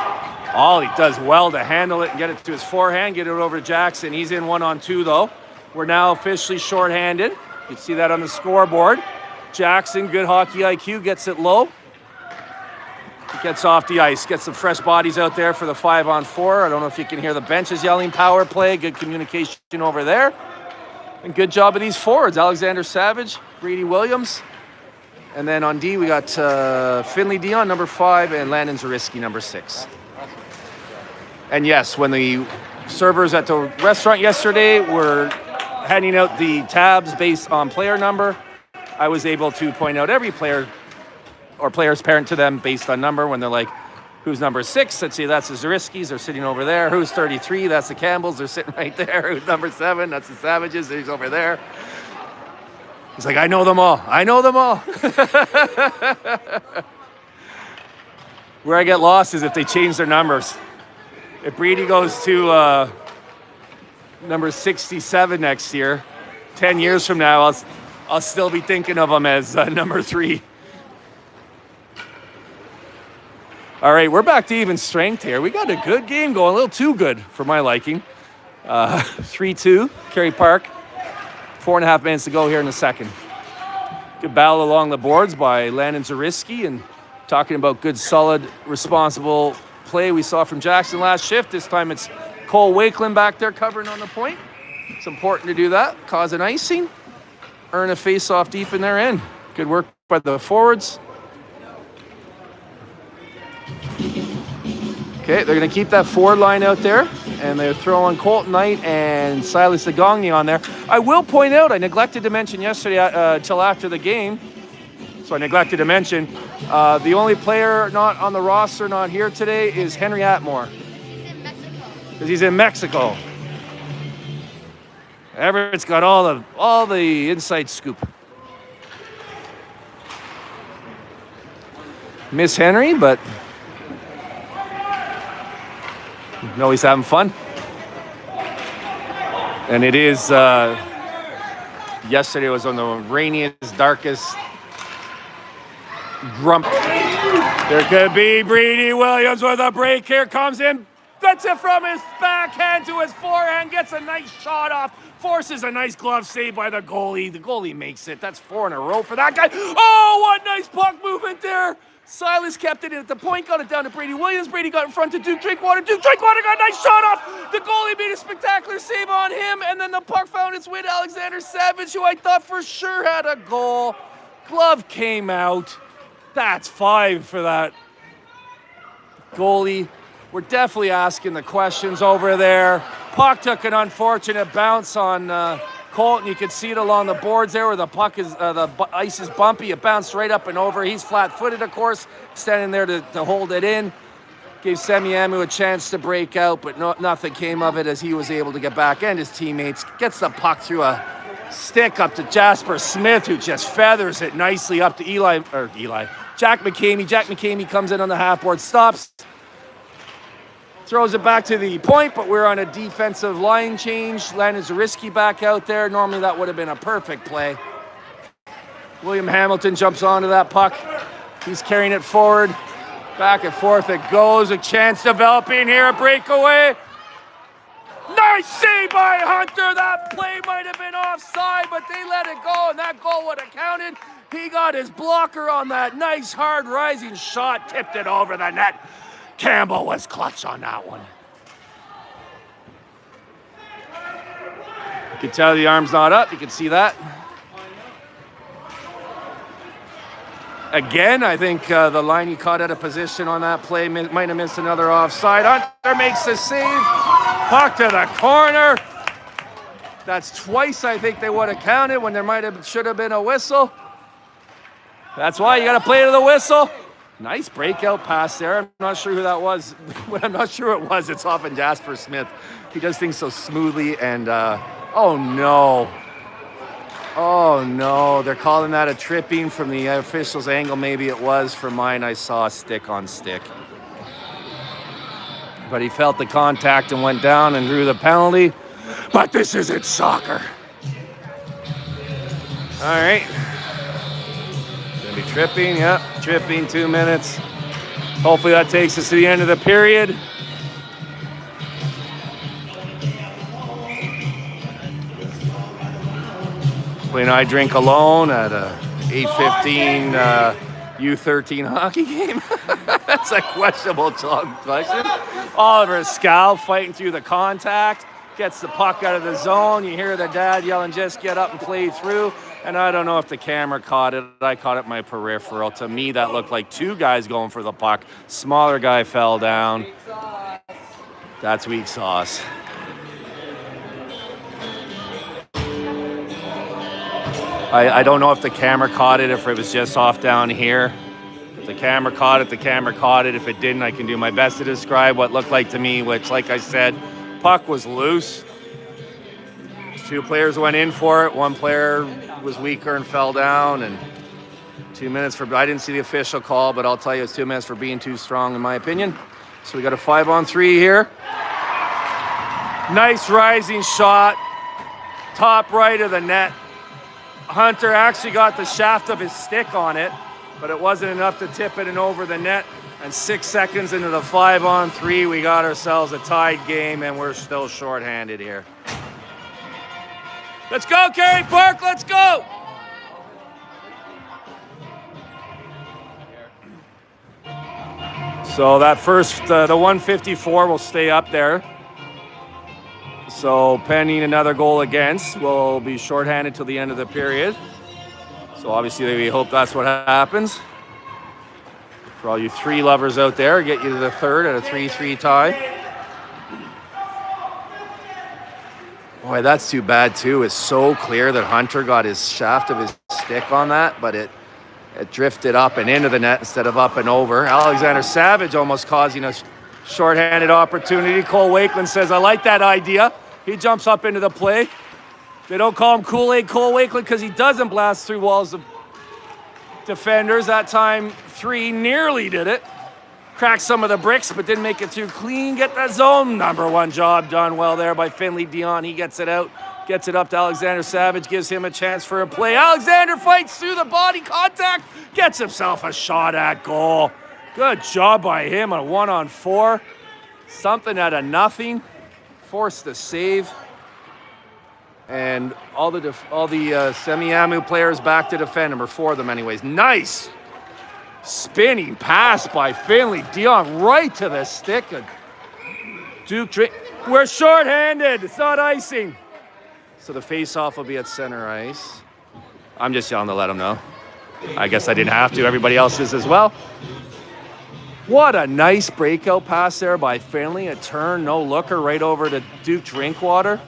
Ollie does well to handle it and get it to his forehand, get it over to Jackson. He's in 1-on-2 though. We're now officially shorthanded. You can see that on the scoreboard. Jackson, good hockey IQ, gets it low. Gets off the ice, gets some fresh bodies out there for the 5-on-4. I don't know if you can hear the benches yelling power play. Good communication over there. And good job of these forwards. Alexander Savage, Brady Williams. And then on D, we got Finley Dion, number 5, and Landon Zariski, number 6. And yes, when the servers at the restaurant yesterday were handing out the tabs based on player number, I was able to point out every player or player's parent to them based on number. When they're like, who's number 6? Let's see, that's the Zariskis, they're sitting over there. Who's 33? That's the Campbells, they're sitting right there. Who's number 7? That's the Savages, he's over there. He's like, I know them all. I know them all. Where I get lost is if they change their numbers. If Brady goes to number 67 next year, 10 years from now, I'll still be thinking of him as number 3. All right, we're back to even strength here. We got a good game going, a little too good for my liking. 3-2, Kerry Park. 4.5 minutes to go here in the second. Good battle along the boards by Landon Zariski, and talking about good, solid, responsible play we saw from Jackson last shift. This time it's Cole Wakeland back there covering on the point. It's important to do that, cause an icing, earn a face-off deep in their end. Good work by the forwards. Okay, they're going to keep that forward line out there, and they're throwing Colton Knight and Silas de Gagné on there. I will point out, I neglected to mention yesterday until after the game, so I neglected to mention, the only player not on the roster, not here today, is Henry Atmore. He's in Mexico. Because he's in Mexico. Everett's got all the inside scoop. Miss Henry, but no, he's having fun. And it is Yesterday was on the rainiest, darkest grump. There could be Brady Williams with a break. Here comes in. Gets it from his backhand to his forehand. Gets a nice shot off. Forces a nice glove save by the goalie. The goalie makes it. That's 4 in a row for that guy. Oh, what nice puck movement there. Silas kept it in at the point, got it down to Brady Williams. Brady got in front to Duke Drinkwater. Duke Drinkwater got a nice shot off. The goalie made a spectacular save on him, and then the puck found its way to Alexander Savage, who I thought for sure had a goal. Glove came out. That's 5 for that goalie. We're definitely asking the questions over there. Puck took an unfortunate bounce on Colton. You can see it along the boards there where the puck is, the ice is bumpy. It bounced right up and over. He's flat-footed, of course, standing there to hold it in. Gave Semiamhoo a chance to break out, but nothing came of it as he was able to get back and his teammates. Gets the puck through a stick up to Jasper Smith, who just feathers it nicely up to Jack McCamey. Jack McCamey comes in on the half-board, stops. Throws it back to the point, but we're on a defensive line change. Landon Zariski back out there. Normally that would have been a perfect play. William Hamilton jumps onto that puck. He's carrying it forward. Back and forth it goes. A chance developing here. A breakaway. Nice save by Hunter. That play might have been offside, but they let it go, and that goal would have counted. He got his blocker on that nice hard rising shot. Tipped it over the net. Campbell was clutch on that one. You can tell the arm's not up. You can see that. Again, I think the line he caught out of position on that play might have missed another offside. Hunter makes the save. Puck to the corner. That's twice I think they would have counted when there should have been a whistle. That's why you got to play to the whistle. Nice breakout pass there. I'm not sure who that was. When I'm not sure it was, it's often Jasper Smith. He does things so smoothly and, oh no. Oh no, they're calling that a tripping from the official's angle. Maybe it was. From mine, I saw stick on stick. But he felt the contact and went down and drew the penalty. But this isn't soccer. All right. Gonna be tripping, yep, tripping, 2 minutes. Hopefully that takes us to the end of the period. Playing I Drink Alone at a 8:15 U13 hockey game. That's a questionable question. Oliver Scal fighting through the contact, gets the puck out of the zone. You hear the dad yelling, just get up and play through. And I don't know if the camera caught it. I caught it in my peripheral. To me, that looked like 2 guys going for the puck. Smaller guy fell down. That's weak sauce. I don't know if the camera caught it, if it was just off down here. If the camera caught it, the camera caught it. If it didn't, I can do my best to describe what looked like to me, which, like I said, puck was loose. 2 players went in for it. 1 player was weaker and fell down. And 2 minutes for, I didn't see the official call, but I'll tell you it's 2 minutes for being too strong in my opinion. So we got a 5-on-3 here. Nice rising shot. Top right of the net. Hunter actually got the shaft of his stick on it, but it wasn't enough to tip it and over the net. And 6 seconds into the 5-on-3, we got ourselves a tied game, and we're still shorthanded here. Let's go, Kerry Park, let's go! So that first, the 154 will stay up there. So pending another goal against, we'll be shorthanded till the end of the period. So obviously we hope that's what happens. For all you 3 lovers out there, get you to the third at a 3-3 tie. Boy, that's too bad too. It's so clear that Hunter got his shaft of his stick on that, but it drifted up and into the net instead of up and over. Alexander Savage almost causing a shorthanded opportunity. Cole Wakeland says, I like that idea. He jumps up into the play. They don't call him Kool-Aid Cole Wakeland because he doesn't blast through walls of defenders. That time, 3 nearly did it. Cracked some of the bricks, but didn't make it too clean. Get that zone. Number 1 job done well there by Finley Dion. He gets it out. Gets it up to Alexander Savage, gives him a chance for a play. Alexander fights through the body contact, gets himself a shot at goal. Good job by him, a 1-on-4. Something out of nothing. Forced the save. And all the Semiamhoo players back to defend him, or 4 of them anyways. Nice spinning pass by Finley. Dion right to the stick. We're shorthanded. It's not icing. So the face-off will be at center ice. I'm just yelling to let them know. I guess I didn't have to. Everybody else is as well. What a nice breakout pass there by Finley. A turn, no looker, right over to Duke Drinkwater.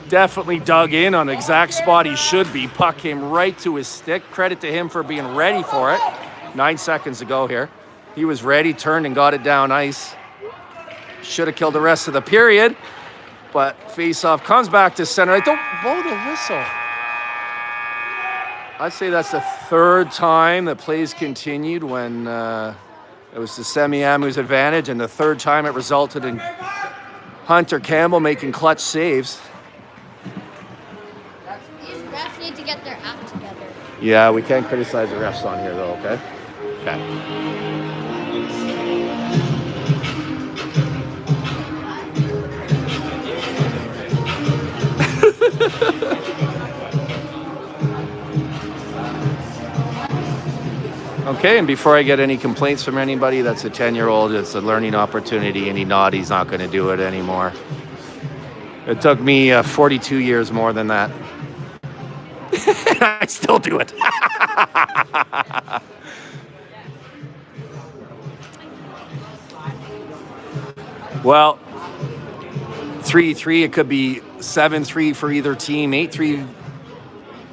Definitely dug in on the exact spot he should be. Puck came right to his stick. Credit to him for being ready for it. 9 seconds to go here. He was ready, turned and got it down ice. Should have killed the rest of the period. But face-off comes back to center. I don't blow the whistle. I'd say that's the 3rd time the plays continued when it was the Semiahmoo's advantage, and the 3rd time it resulted in Hunter Campbell making clutch saves. These refs need to get their act together. Yeah, we can't criticize the refs on here though, okay? Okay. Okay, and before I get any complaints from anybody, that's a 10-year-old. It's a learning opportunity. Any naughty, he's not going to do it anymore. It took me 42 years more than that. I still do it. Well, 3-3, it could be 7-3 for either team, 8-3.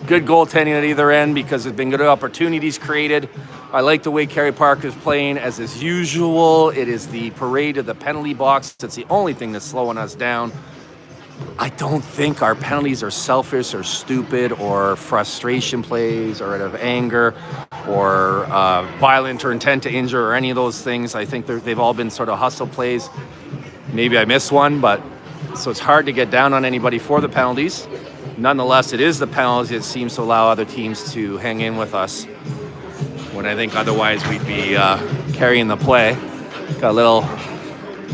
Good goaltending at either end because there's been good opportunities created. I like the way Kerry Park is playing as is usual. It is the parade of the penalty box. It's the only thing that's slowing us down. I don't think our penalties are selfish or stupid or frustration plays or out of anger or violent or intent to injure or any of those things. I think they've all been sort of hustle plays. Maybe I missed one, but so it's hard to get down on anybody for the penalties. Nonetheless, it is the penalties that seems to allow other teams to hang in with us when I think otherwise we'd be carrying the play. Got a little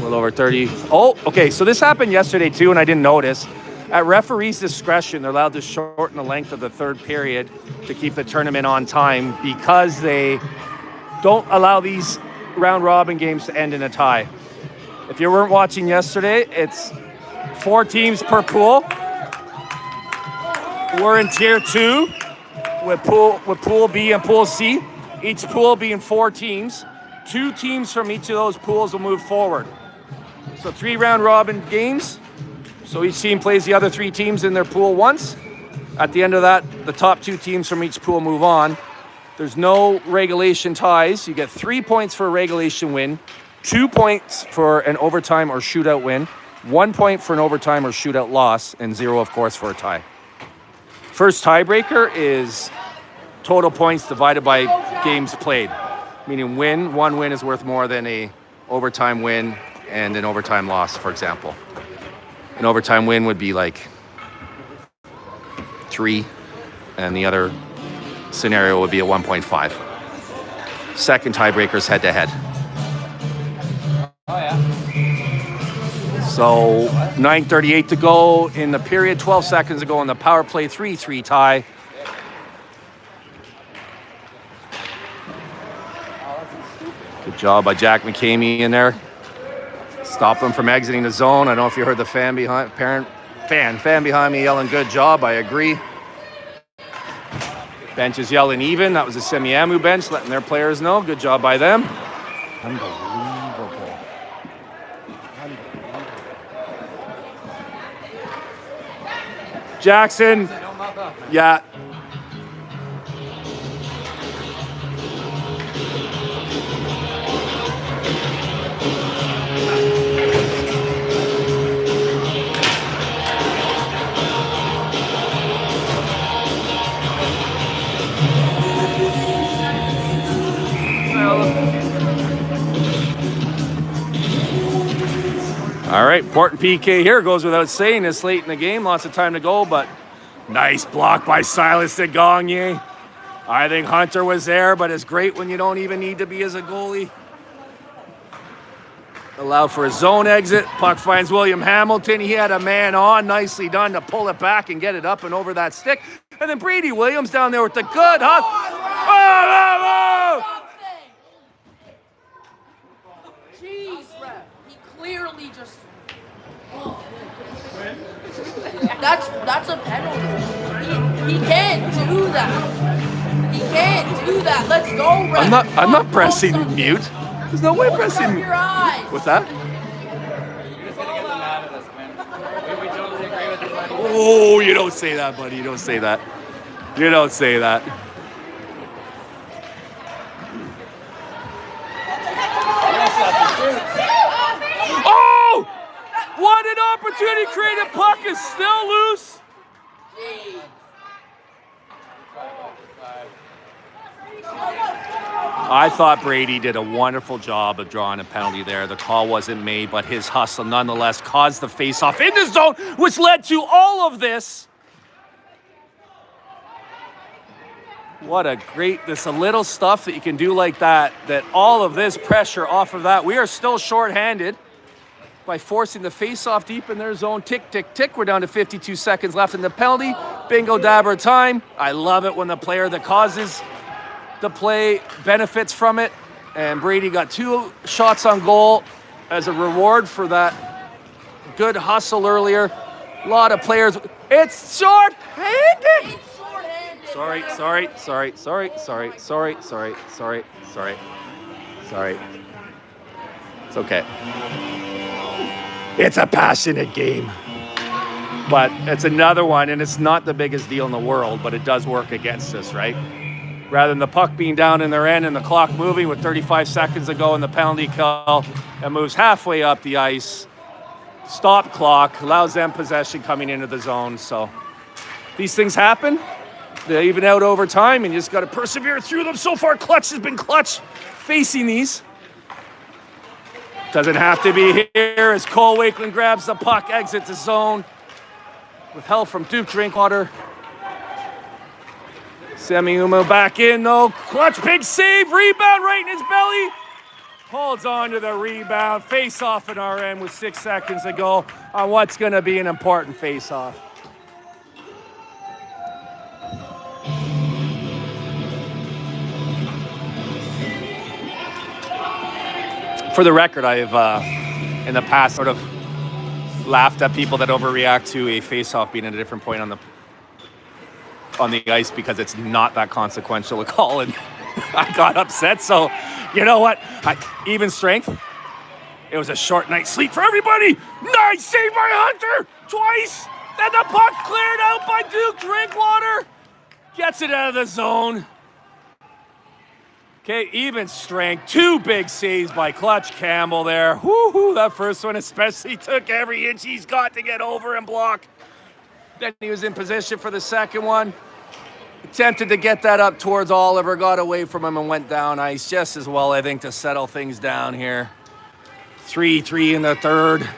over 30. Oh, okay, so this happened yesterday too, and I didn't notice. At referee's discretion, they're allowed to shorten the length of the 3rd period to keep the tournament on time because they don't allow these round-robin games to end in a tie. If you weren't watching yesterday, it's 4 teams per pool. We're in Tier 2 with Pool B and Pool C. Each pool being 4 teams. 2 teams from each of those pools will move forward. So 3 round-robin games. So each team plays the other 3 teams in their pool once. At the end of that, the top 2 teams from each pool move on. There's no regulation ties. You get 3 points for a regulation win, 2 points for an overtime or shootout win, 1 point for an overtime or shootout loss, and 0, of course, for a tie. First tiebreaker is total points divided by games played, meaning one win is worth more than a overtime win and an overtime loss, for example. An overtime win would be like 3, and the other scenario would be a 1.5. Second tiebreaker is head-to-head. Oh, yeah. So 9:38 to go in the period, 12 seconds to go in the power play, 3-3 tie. Good job by Jack McCamey in there. Stop him from exiting the zone. I don't know if you heard the fan behind me yelling, good job. I agree. Bench is yelling even. That was the Semiamhoo bench, letting their players know. Good job by them. Unbelievable. Jackson. Yeah. All right, important PK here. Goes without saying this late in the game. Lots of time to go, but nice block by Silas de Gagne. I think Hunter was there, but it's great when you don't even need to be as a goalie. Allowed for a zone exit. Puck finds William Hamilton. He had a man on. Nicely done to pull it back and get it up and over that stick. And then Brady Williams down there with the good hug. Oh! Jeez, ref. He clearly just. That's a penalty. He can't do that. He can't do that. Let's go, ref. I'm not pressing mute. There's no way I'm pressing mute. Your eyes. What's that? You're just gonna get them out of this, man. We totally agree with you, buddy. Oh, you don't say that, buddy. You don't say that. You don't say that. Oh! What an opportunity created. Puck is still loose. I thought Brady did a wonderful job of drawing a penalty there. The call wasn't made, but his hustle nonetheless caused the face-off in the zone, which led to all of this. What a great, this a little stuff that you can do like that all of this pressure off of that. We are still shorthanded by forcing the face-off deep in their zone. Tick, tick, tick. We're down to 52 seconds left in the penalty. Bingo dabber time. I love it when the player that causes the play benefits from it. And Brady got 2 shots on goal as a reward for that good hustle earlier. A lot of players. It's short-handed. Sorry. It's okay. It's a passionate game. But it's another one, and it's not the biggest deal in the world, but it does work against us, right? Rather than the puck being down in their end and the clock moving with 35 seconds to go in the penalty kill, it moves halfway up the ice. Stop clock, allows them possession coming into the zone. So these things happen. They even out over time, and you just got to persevere through them. So far, Clutch has been clutch facing these. Doesn't have to be here as Cole Wakeland grabs the puck, exits the zone with help from Duke Drinkwater. Semiahmoo back in, though. Clutch, big save, rebound right in his belly. Holds on to the rebound. Face-off in our end with 6 seconds to go on what's going to be an important face-off. For the record, I have in the past sort of laughed at people that overreact to a face-off being at a different point on the ice because it's not that consequential a call, and I got upset. So, you know what? Even strength. It was a short night's sleep for everybody. Nice save by Hunter twice. Then the puck cleared out by Duke Drinkwater. Gets it out of the zone. Okay, even strength. 2 big saves by Clutch Campbell there. Woo-hoo, that first one especially took every inch he's got to get over and block. Then he was in position for the second one. Attempted to get that up towards Oliver, got away from him and went down ice just as well, I think, to settle things down here. 3-3 in the third.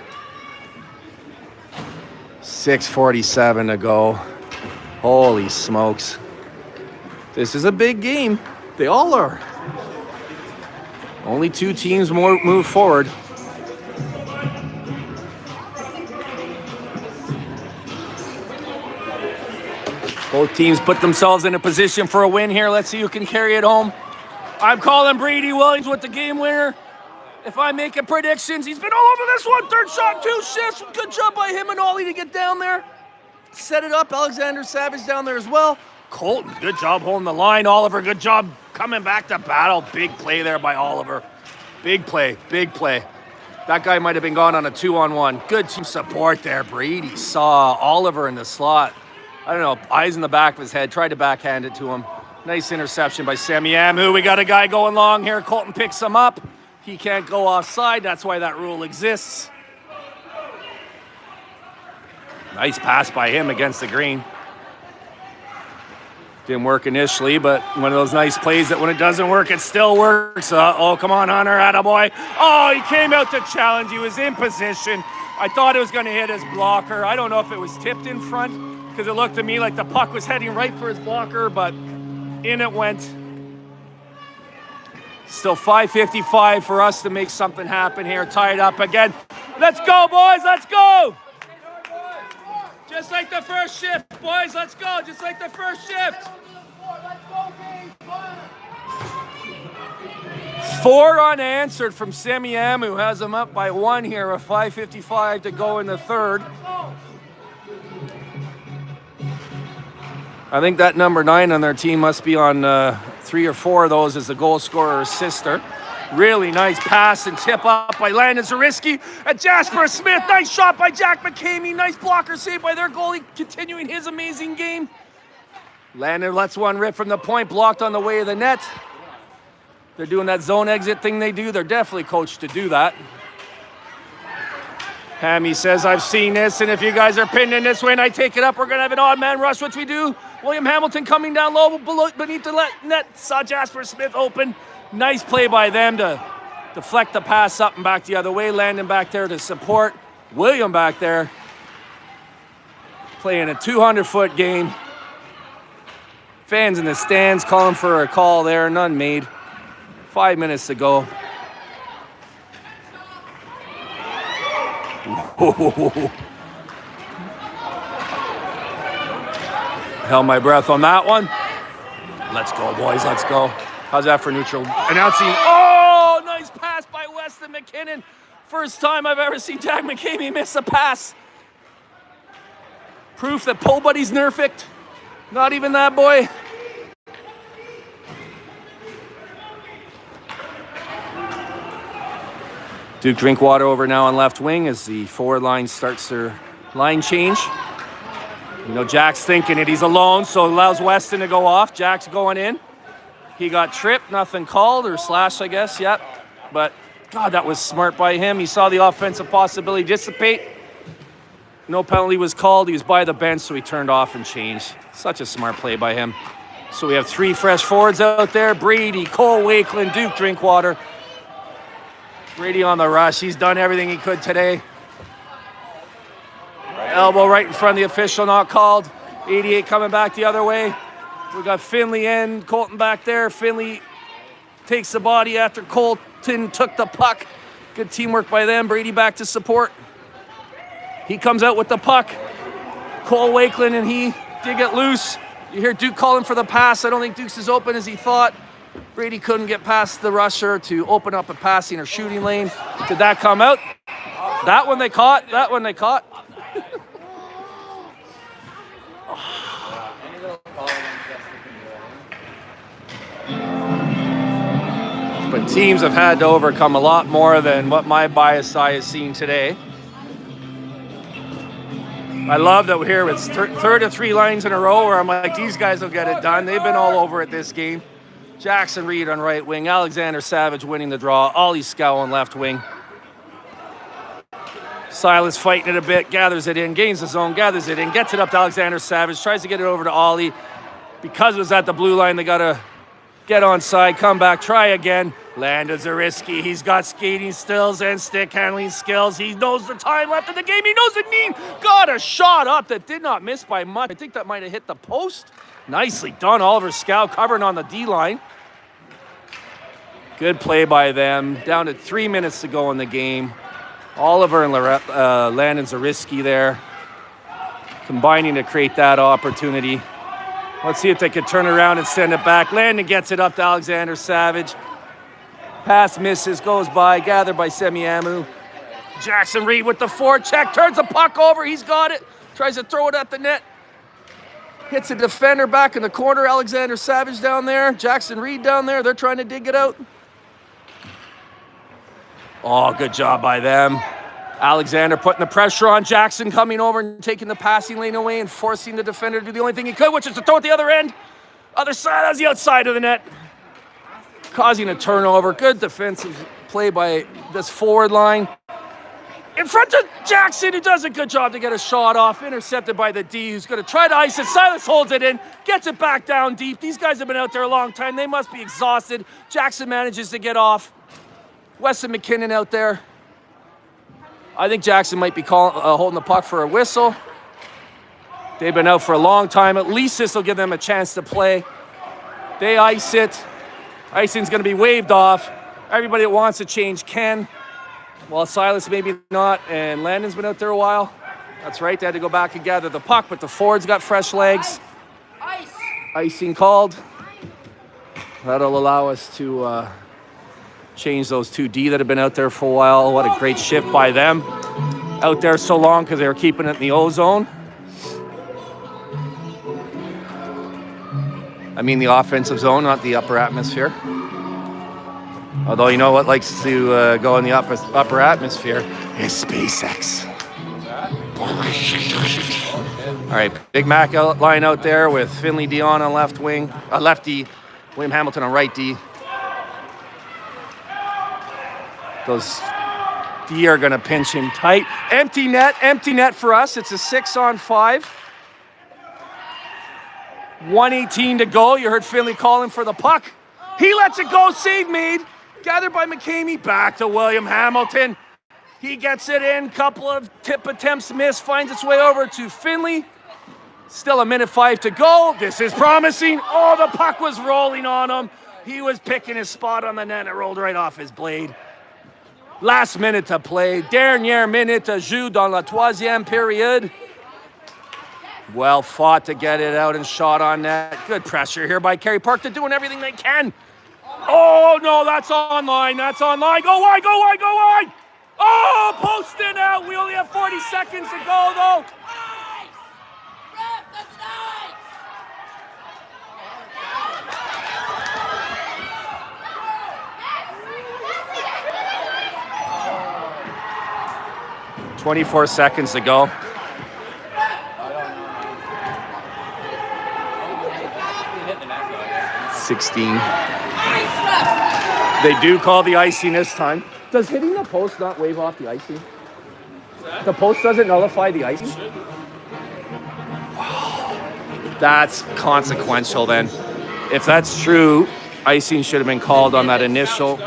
6:47 to go. Holy smokes. This is a big game. They all are. Only 2 teams more move forward. Both teams put themselves in a position for a win here. Let's see who can carry it home. I'm calling Brady Williams with the game winner. If I'm making predictions, he's been all over this one. 3rd shot, 2 shifts. Good job by him and Ollie to get down there. Set it up. Alexander Savage down there as well. Colton, good job holding the line. Oliver, good job coming back to battle. Big play there by Oliver. Big play, big play. That guy might have been gone on a 2-on-1. Good team support there. Brady saw Oliver in the slot. I don't know, eyes in the back of his head. Tried to backhand it to him. Nice interception by Semiamhoo. We got a guy going long here. Colton picks him up. He can't go offside. That's why that rule exists. Nice pass by him against the green. Didn't work initially, but one of those nice plays that when it doesn't work, it still works. Oh, come on, Hunter, attaboy. Oh, he came out to challenge. He was in position. I thought it was going to hit his blocker. I don't know if it was tipped in front because it looked to me like the puck was heading right for his blocker, but in it went. Still 5:55 for us to make something happen here. Tied up again. Let's go, boys. Let's go. Just like the first shift, boys. Let's go. Just like the first shift. 4 unanswered from Semiamhoo, has them up by 1 here with 5:55 to go in the third. I think that number 9 on their team must be on 3 or 4 of those as the goal scorer's sister. Really nice pass and tip up by Landon Zariski and Jasper Smith. Nice shot by Jack McCamey. Nice blocker save by their goalie, continuing his amazing game. Landon lets one rip from the point, blocked on the way of the net. They're doing that zone exit thing they do. They're definitely coached to do that. Hammy says, I've seen this, and if you guys are pinned in this way and I take it up, we're going to have an odd man rush, which we do. William Hamilton coming down low beneath the net. Saw Jasper Smith open. Nice play by them to deflect the pass up and back the other way. Landon back there to support. William back there playing a 200-foot game. Fans in the stands calling for a call there. None made. 5 minutes to go. Held my breath on that one. Let's go, boys. Let's go. How's that for neutral? Announcing. Oh, nice pass by Weston McKinnon. First time I've ever seen Jack McCamey miss a pass. Proof that pole buddy's nerfed. Not even that boy. Duke Drinkwater over now on left wing as the forward line starts their line change. You know, Jack's thinking it. He's alone, so allows Weston to go off. Jack's going in. He got tripped, nothing called, or slashed, I guess, yep. But, God, that was smart by him. He saw the offensive possibility dissipate. No penalty was called. He was by the bench, so he turned off and changed. Such a smart play by him. So we have 3 fresh forwards out there. Brady, Cole Wakeland, Duke Drinkwater. Brady on the rush. He's done everything he could today. Elbow right in front of the official, not called. 88 coming back the other way. We got Finley and Colton back there. Finley takes the body after Colton took the puck. Good teamwork by them. Brady back to support. He comes out with the puck. Cole Wakeland and he did get loose. You hear Duke calling for the pass. I don't think Duke's as open as he thought. Brady couldn't get past the rusher to open up a passing or shooting lane. Did that come out? That one they caught. That one they caught. But teams have had to overcome a lot more than what my biased eye has seen today. I love that we're here. It's third of 3 lines in a row where I'm like, these guys will get it done. They've been all over it this game. Jackson Reed on right wing. Alexander Savage winning the draw. Ollie Scow on left wing. Silas fighting it a bit. Gathers it in. Gains the zone. Gathers it in. Gets it up to Alexander Savage. Tries to get it over to Ollie. Because it was at the blue line, they got to get onside. Come back. Try again. Landon Zariski. He's got skating skills and stick handling skills. He knows the time left in the game. He knows the need. Got a shot up that did not miss by much. I think that might have hit the post. Nicely done. Oliver Scow covering on the D-line. Good play by them. Down to 3 minutes to go in the game. Oliver and Landon Zariski there, combining to create that opportunity. Let's see if they can turn around and send it back. Landon gets it up to Alexander Savage. Pass misses, goes by, gathered by Semiahmoo. Jackson Reed with the forecheck, turns the puck over. He's got it. Tries to throw it at the net. Hits a defender back in the corner. Alexander Savage down there. Jackson Reed down there. They're trying to dig it out. Oh, good job by them. Alexander putting the pressure on. Jackson coming over and taking the passing lane away and forcing the defender to do the only thing he could, which is to throw at the other end. Other side, that's the outside of the net. Causing a turnover. Good defensive play by this forward line. In front of Jackson, who does a good job to get a shot off. Intercepted by the D, who's going to try to ice it. Silas holds it in, gets it back down deep. These guys have been out there a long time. They must be exhausted. Jackson manages to get off. Weston McKinnon out there. I think Jackson might be holding the puck for a whistle. They've been out for a long time. At least this will give them a chance to play. They ice it. Icing's going to be waved off. Everybody that wants to change can. Well, Silas maybe not, and Landon's been out there a while. That's right, they had to go back and gather the puck, but the Ford's got fresh legs. Ice. Icing called. That'll allow us to change those 2D that have been out there for a while. What a great shift by them. Out there so long because they were keeping it in the O-zone. I mean the offensive zone, not the upper atmosphere. Although you know what likes to go in the upper atmosphere is SpaceX. All right, Big Mac line out there with Finley Dion on left wing, left D, William Hamilton on right D. Those D are gonna pinch him tight. Empty net for us. It's a 6-on-5. 1:18 to go. You heard Finley calling for the puck. He lets it go, save made. Gathered by McCamey, back to William Hamilton. He gets it in, couple of tip attempts missed, finds its way over to Finley. Still a minute 5 to go. This is promising. Oh, the puck was rolling on him. He was picking his spot on the net and it rolled right off his blade. Last minute to play. Dernière minute to jouer dans la troisième période. Well fought to get it out and shot on net. Good pressure here by Kerry Park. They're doing everything they can. Oh, no, that's online. That's online. Go wide, go wide, go wide. Oh, posted out. We only have 40 seconds to go, though. 24 seconds to go. Hit the net, though. 16. They do call the icing this time. Does hitting the post not wave off the icing? The post doesn't nullify the icing? That's consequential then. If that's true, icing should have been called on that initial.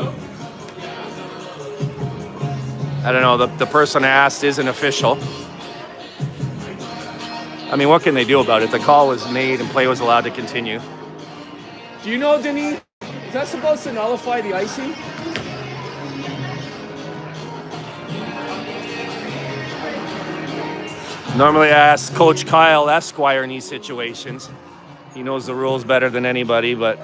I don't know, the person asked isn't official. I mean, what can they do about it? The call was made and play was allowed to continue. Do you know, Denis, is that supposed to nullify the icing? Normally I ask Coach Kyle Esquire in these situations. He knows the rules better than anybody, but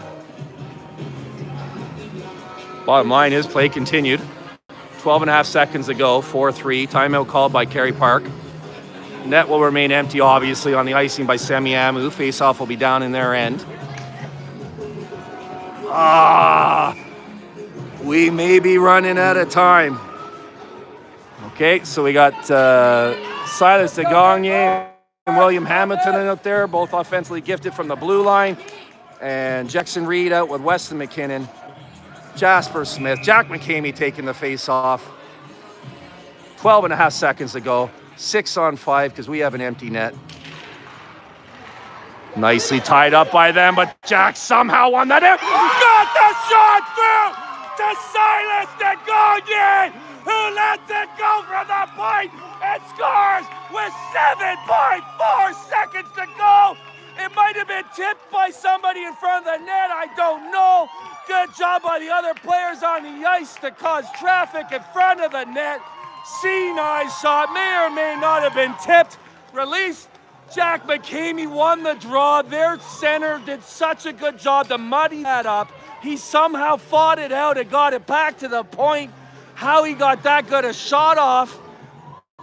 bottom line is play continued. 12.5 seconds to go, 4-3. Timeout called by Kerry Park. Net will remain empty, obviously, on the icing by Semiamhoo. Face-off will be down in their end. We may be running out of time. Okay, so we got Silas de Gagne and William Hamilton out there, both offensively gifted from the blue line. And Jackson Reed out with Weston McKinnon. Jasper Smith, Jack McCamey taking the face off. 12.5 seconds to go. 6-on-5 because we have an empty net. Nicely tied up by them, but Jack somehow won that in. Got the shot through to Silas de Gagne, who lets it go from the point and scores with 7.4 seconds to go. It might have been tipped by somebody in front of the net, I don't know. Good job by the other players on the ice to cause traffic in front of the net. C9 shot may or may not have been tipped. Release. Jack McCamey won the draw. Their center did such a good job to muddy that up. He somehow fought it out and got it back to the point. How he got that good a shot off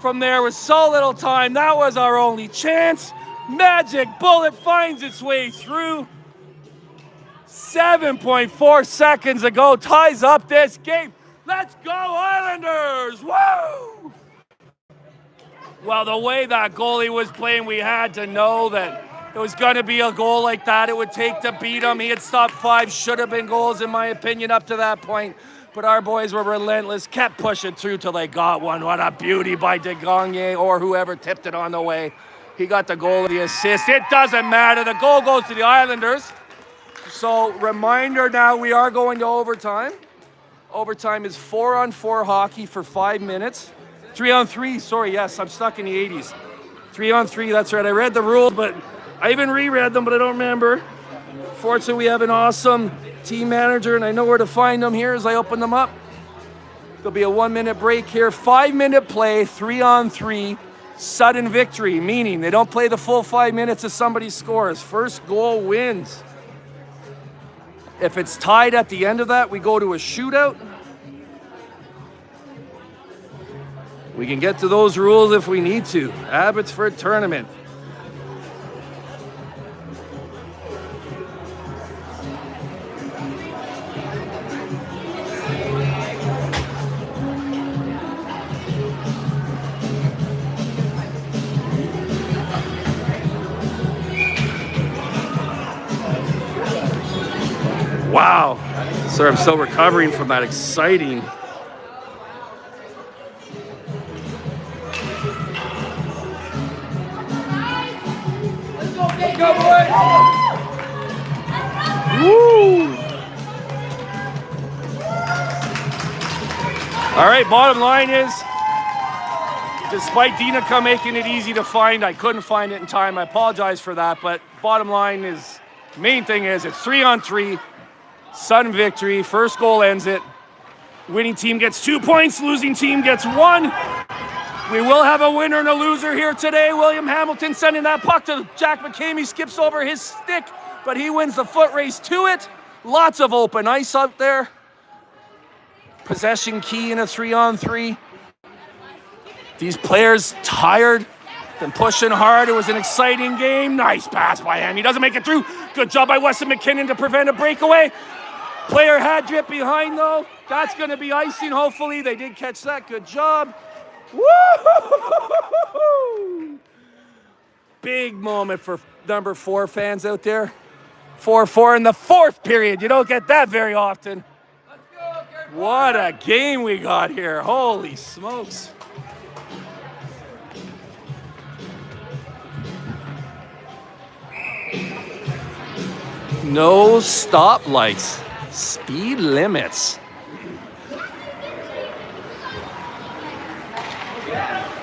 from there with so little time. That was our only chance. Magic bullet finds its way through. 7.4 seconds to go, ties up this game. Let's go Islanders, woo! Well, the way that goalie was playing, we had to know that it was gonna be a goal like that it would take to beat him. He had stopped 5, should have been goals in my opinion up to that point. But our boys were relentless, kept pushing through till they got one. What a beauty by de Gagne or whoever tipped it on the way. He got the goal, the assist. It doesn't matter, the goal goes to the Islanders. So reminder now, we are going to overtime. Overtime is 4-on-4 hockey for 5 minutes. 3-on-3, sorry, yes, I'm stuck in the 80s. 3-on-3, that's right. I read the rules, but I even reread them, but I don't remember. Fortunately, we have an awesome team manager, and I know where to find them here as I open them up. There'll be a 1-minute break here. 5-minute play, 3-on-3, sudden victory, meaning they don't play the full 5 minutes if somebody scores. First goal wins. If it's tied at the end of that, we go to a shootout. We can get to those rules if we need to. Abbotsford tournament. Wow. Sir, I'm still recovering from that exciting. Let's go, boys! Woo! All right, bottom line is, despite Dina making it easy to find, I couldn't find it in time. I apologize for that, but bottom line is, main thing is it's 3-on-3, sudden victory, first goal ends it. Winning team gets 2 points, losing team gets 1. We will have a winner and a loser here today. William Hamilton sending that puck to Jack McCamey, skips over his stick, but he wins the foot race to it. Lots of open ice out there. Possession key in a 3-on-3. These players tired, been pushing hard. It was an exciting game. Nice pass by him. He doesn't make it through. Good job by Weston McKinnon to prevent a breakaway. Player had drip behind though. That's going to be icing, hopefully. They did catch that. Good job. Woo! Big moment for number 4 fans out there. 4-4 in the 4th period. You don't get that very often. What a game we got here. Holy smokes. No stoplights. Speed limits.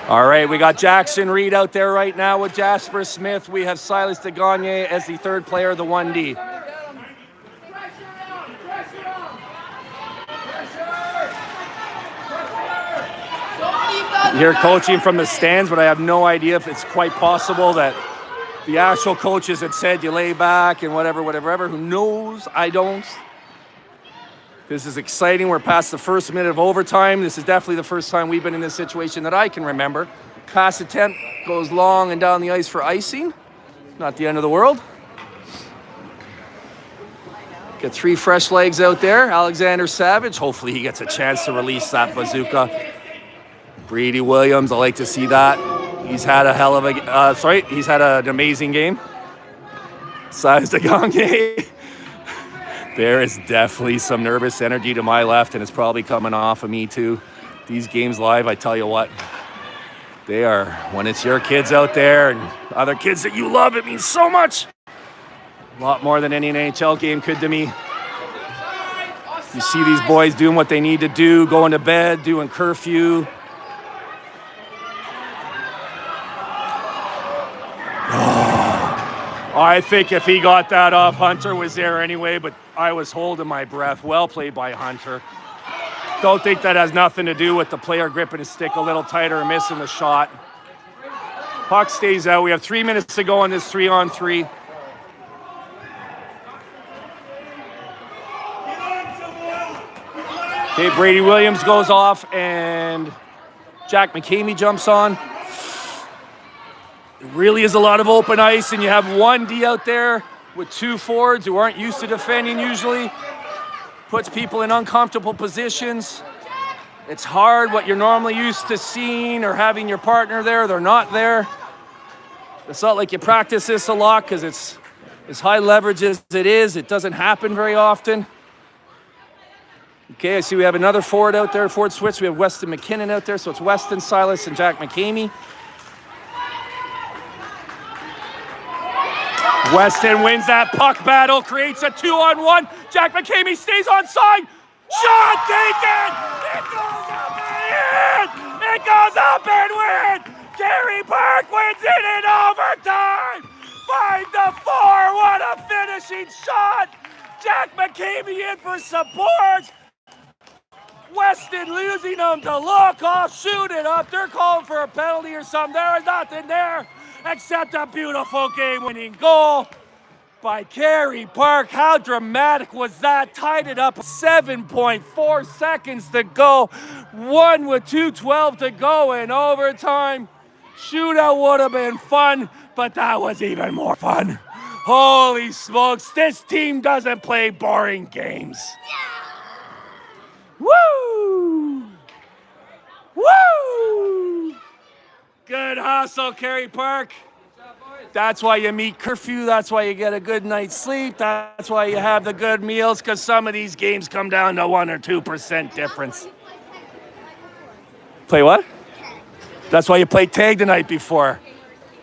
All right, we got Jackson Reed out there right now with Jasper Smith. We have Silas DeGagne as the 3rd player of the 1D. You hear coaching from the stands, but I have no idea if it's quite possible that the actual coaches had said you lay back and whatever. Who knows? I don't. This is exciting. We're past the first minute of overtime. This is definitely the first time we've been in this situation that I can remember. Pass attempt goes long and down the ice for icing. Not the end of the world. Get 3 fresh legs out there. Alexander Savage. Hopefully he gets a chance to release that bazooka. Brady Williams. I like to see that. He's had a hell of a, he's had an amazing game. Size DeGagne. There is definitely some nervous energy to my left, and it's probably coming off of me too. These games live, I tell you what, they are, when it's your kids out there and other kids that you love, it means so much. A lot more than any NHL game could to me. You see these boys doing what they need to do, going to bed, doing curfew. I think if he got that off, Hunter was there anyway, but I was holding my breath. Well played by Hunter. Don't think that has nothing to do with the player gripping his stick a little tighter and missing the shot. Puck stays out. We have 3 minutes to go on this 3-on-3. Okay, Brady Williams goes off and Jack McCamey jumps on. It really is a lot of open ice, and you have 1D out there with 2 forwards who aren't used to defending usually. Puts people in uncomfortable positions. It's hard what you're normally used to seeing or having your partner there. They're not there. It's not like you practice this a lot because it's as high leverage as it is. It doesn't happen very often. Okay, I see we have another forward out there, forward switch. We have Weston McKinnon out there, so it's Weston, Silas, and Jack McCamey. Weston wins that puck battle, creates a 2-on-1. Jack McCamey stays onside. Shot taken! It goes up and in! It goes up and win! Kerry Park wins it in overtime! 5-4, what a finishing shot! Jack McCamey in for support! Weston losing them to look, I'll shoot it up. They're calling for a penalty or something. There is nothing there except a beautiful game-winning goal by Kerry Park. How dramatic was that? Tied it up 7.4 seconds to go. 1 with 2:12 to go in overtime. Shootout would have been fun, but that was even more fun. Holy smokes, this team doesn't play boring games. Woo! Woo! Good hustle, Kerry Park. That's why you meet curfew. That's why you get a good night's sleep. That's why you have the good meals, because some of these games come down to 1 or 2% difference. Play what? That's why you played tag the night before.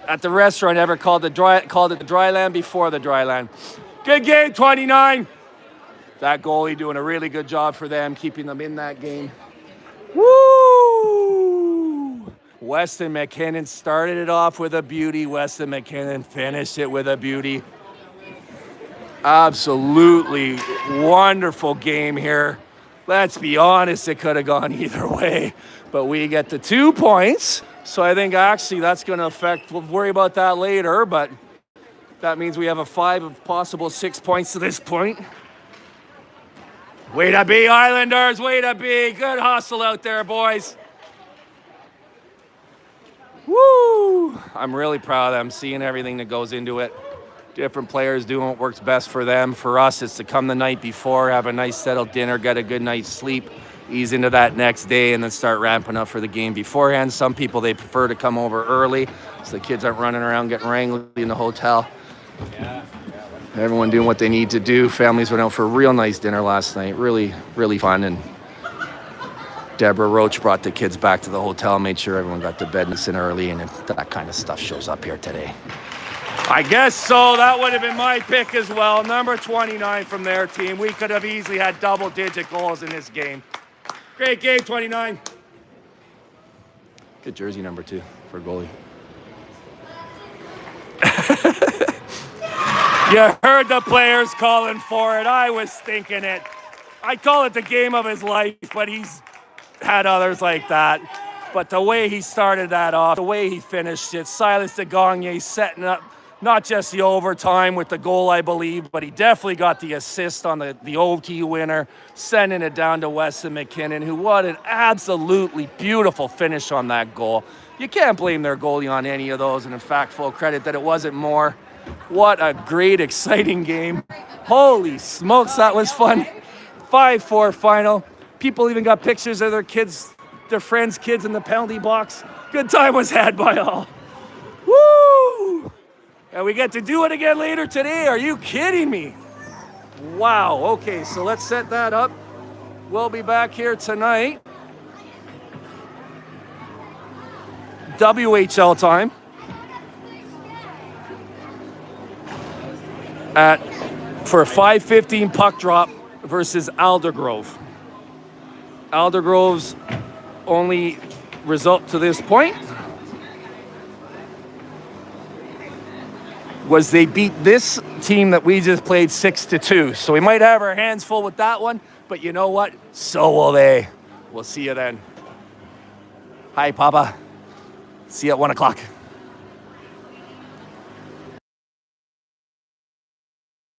At the restaurant, ever called it the dry land before the dry land. Good game, 29. That goalie doing a really good job for them, keeping them in that game. Woo! Weston McKinnon started it off with a beauty. Weston McKinnon finished it with a beauty. Absolutely wonderful game here. Let's be honest, it could have gone either way. But we get the 2 points. So I think actually that's going to affect, we'll worry about that later, but that means we have a 5 of possible 6 points to this point. Way to be, Islanders, way to be. Good hustle out there, boys. Woo! I'm really proud of them, seeing everything that goes into it. Different players doing what works best for them. For us, it's to come the night before, have a nice settled dinner, get a good night's sleep, ease into that next day, and then start ramping up for the game beforehand. Some people, they prefer to come over early so the kids aren't running around getting wrangled in the hotel. Everyone doing what they need to do. Families went out for a real nice dinner last night. Really, really fun. And Deborah Roach brought the kids back to the hotel, made sure everyone got to bed nice and early, and that kind of stuff shows up here today. I guess so. That would have been my pick as well. Number 29 from their team. We could have easily had double-digit goals in this game. Great game, 29. Good jersey, number 2, for a goalie. You heard the players calling for it. I was thinking it. I'd call it the game of his life, but he's had others like that. But the way he started that off, the way he finished it, Silas de Gagne setting up not just the overtime with the goal, I believe, but he definitely got the assist on the OT winner, sending it down to Weston McKinnon, who what an absolutely beautiful finish on that goal. You can't blame their goalie on any of those, and in fact, full credit that it wasn't more. What a great, exciting game. Holy smokes, that was fun. 5-4 final. People even got pictures of their kids, their friends' kids in the penalty box. Good time was had by all. Woo! And we get to do it again later today. Are you kidding me? Wow. Okay, so let's set that up. We'll be back here tonight. WHL time. For a 5:15 puck drop versus Aldergrove. Aldergrove's only result to this point was they beat this team that we just played 6-2. So we might have our hands full with that one, but you know what? So will they. We'll see you then. Hi, Papa. See you at 1 o'clock.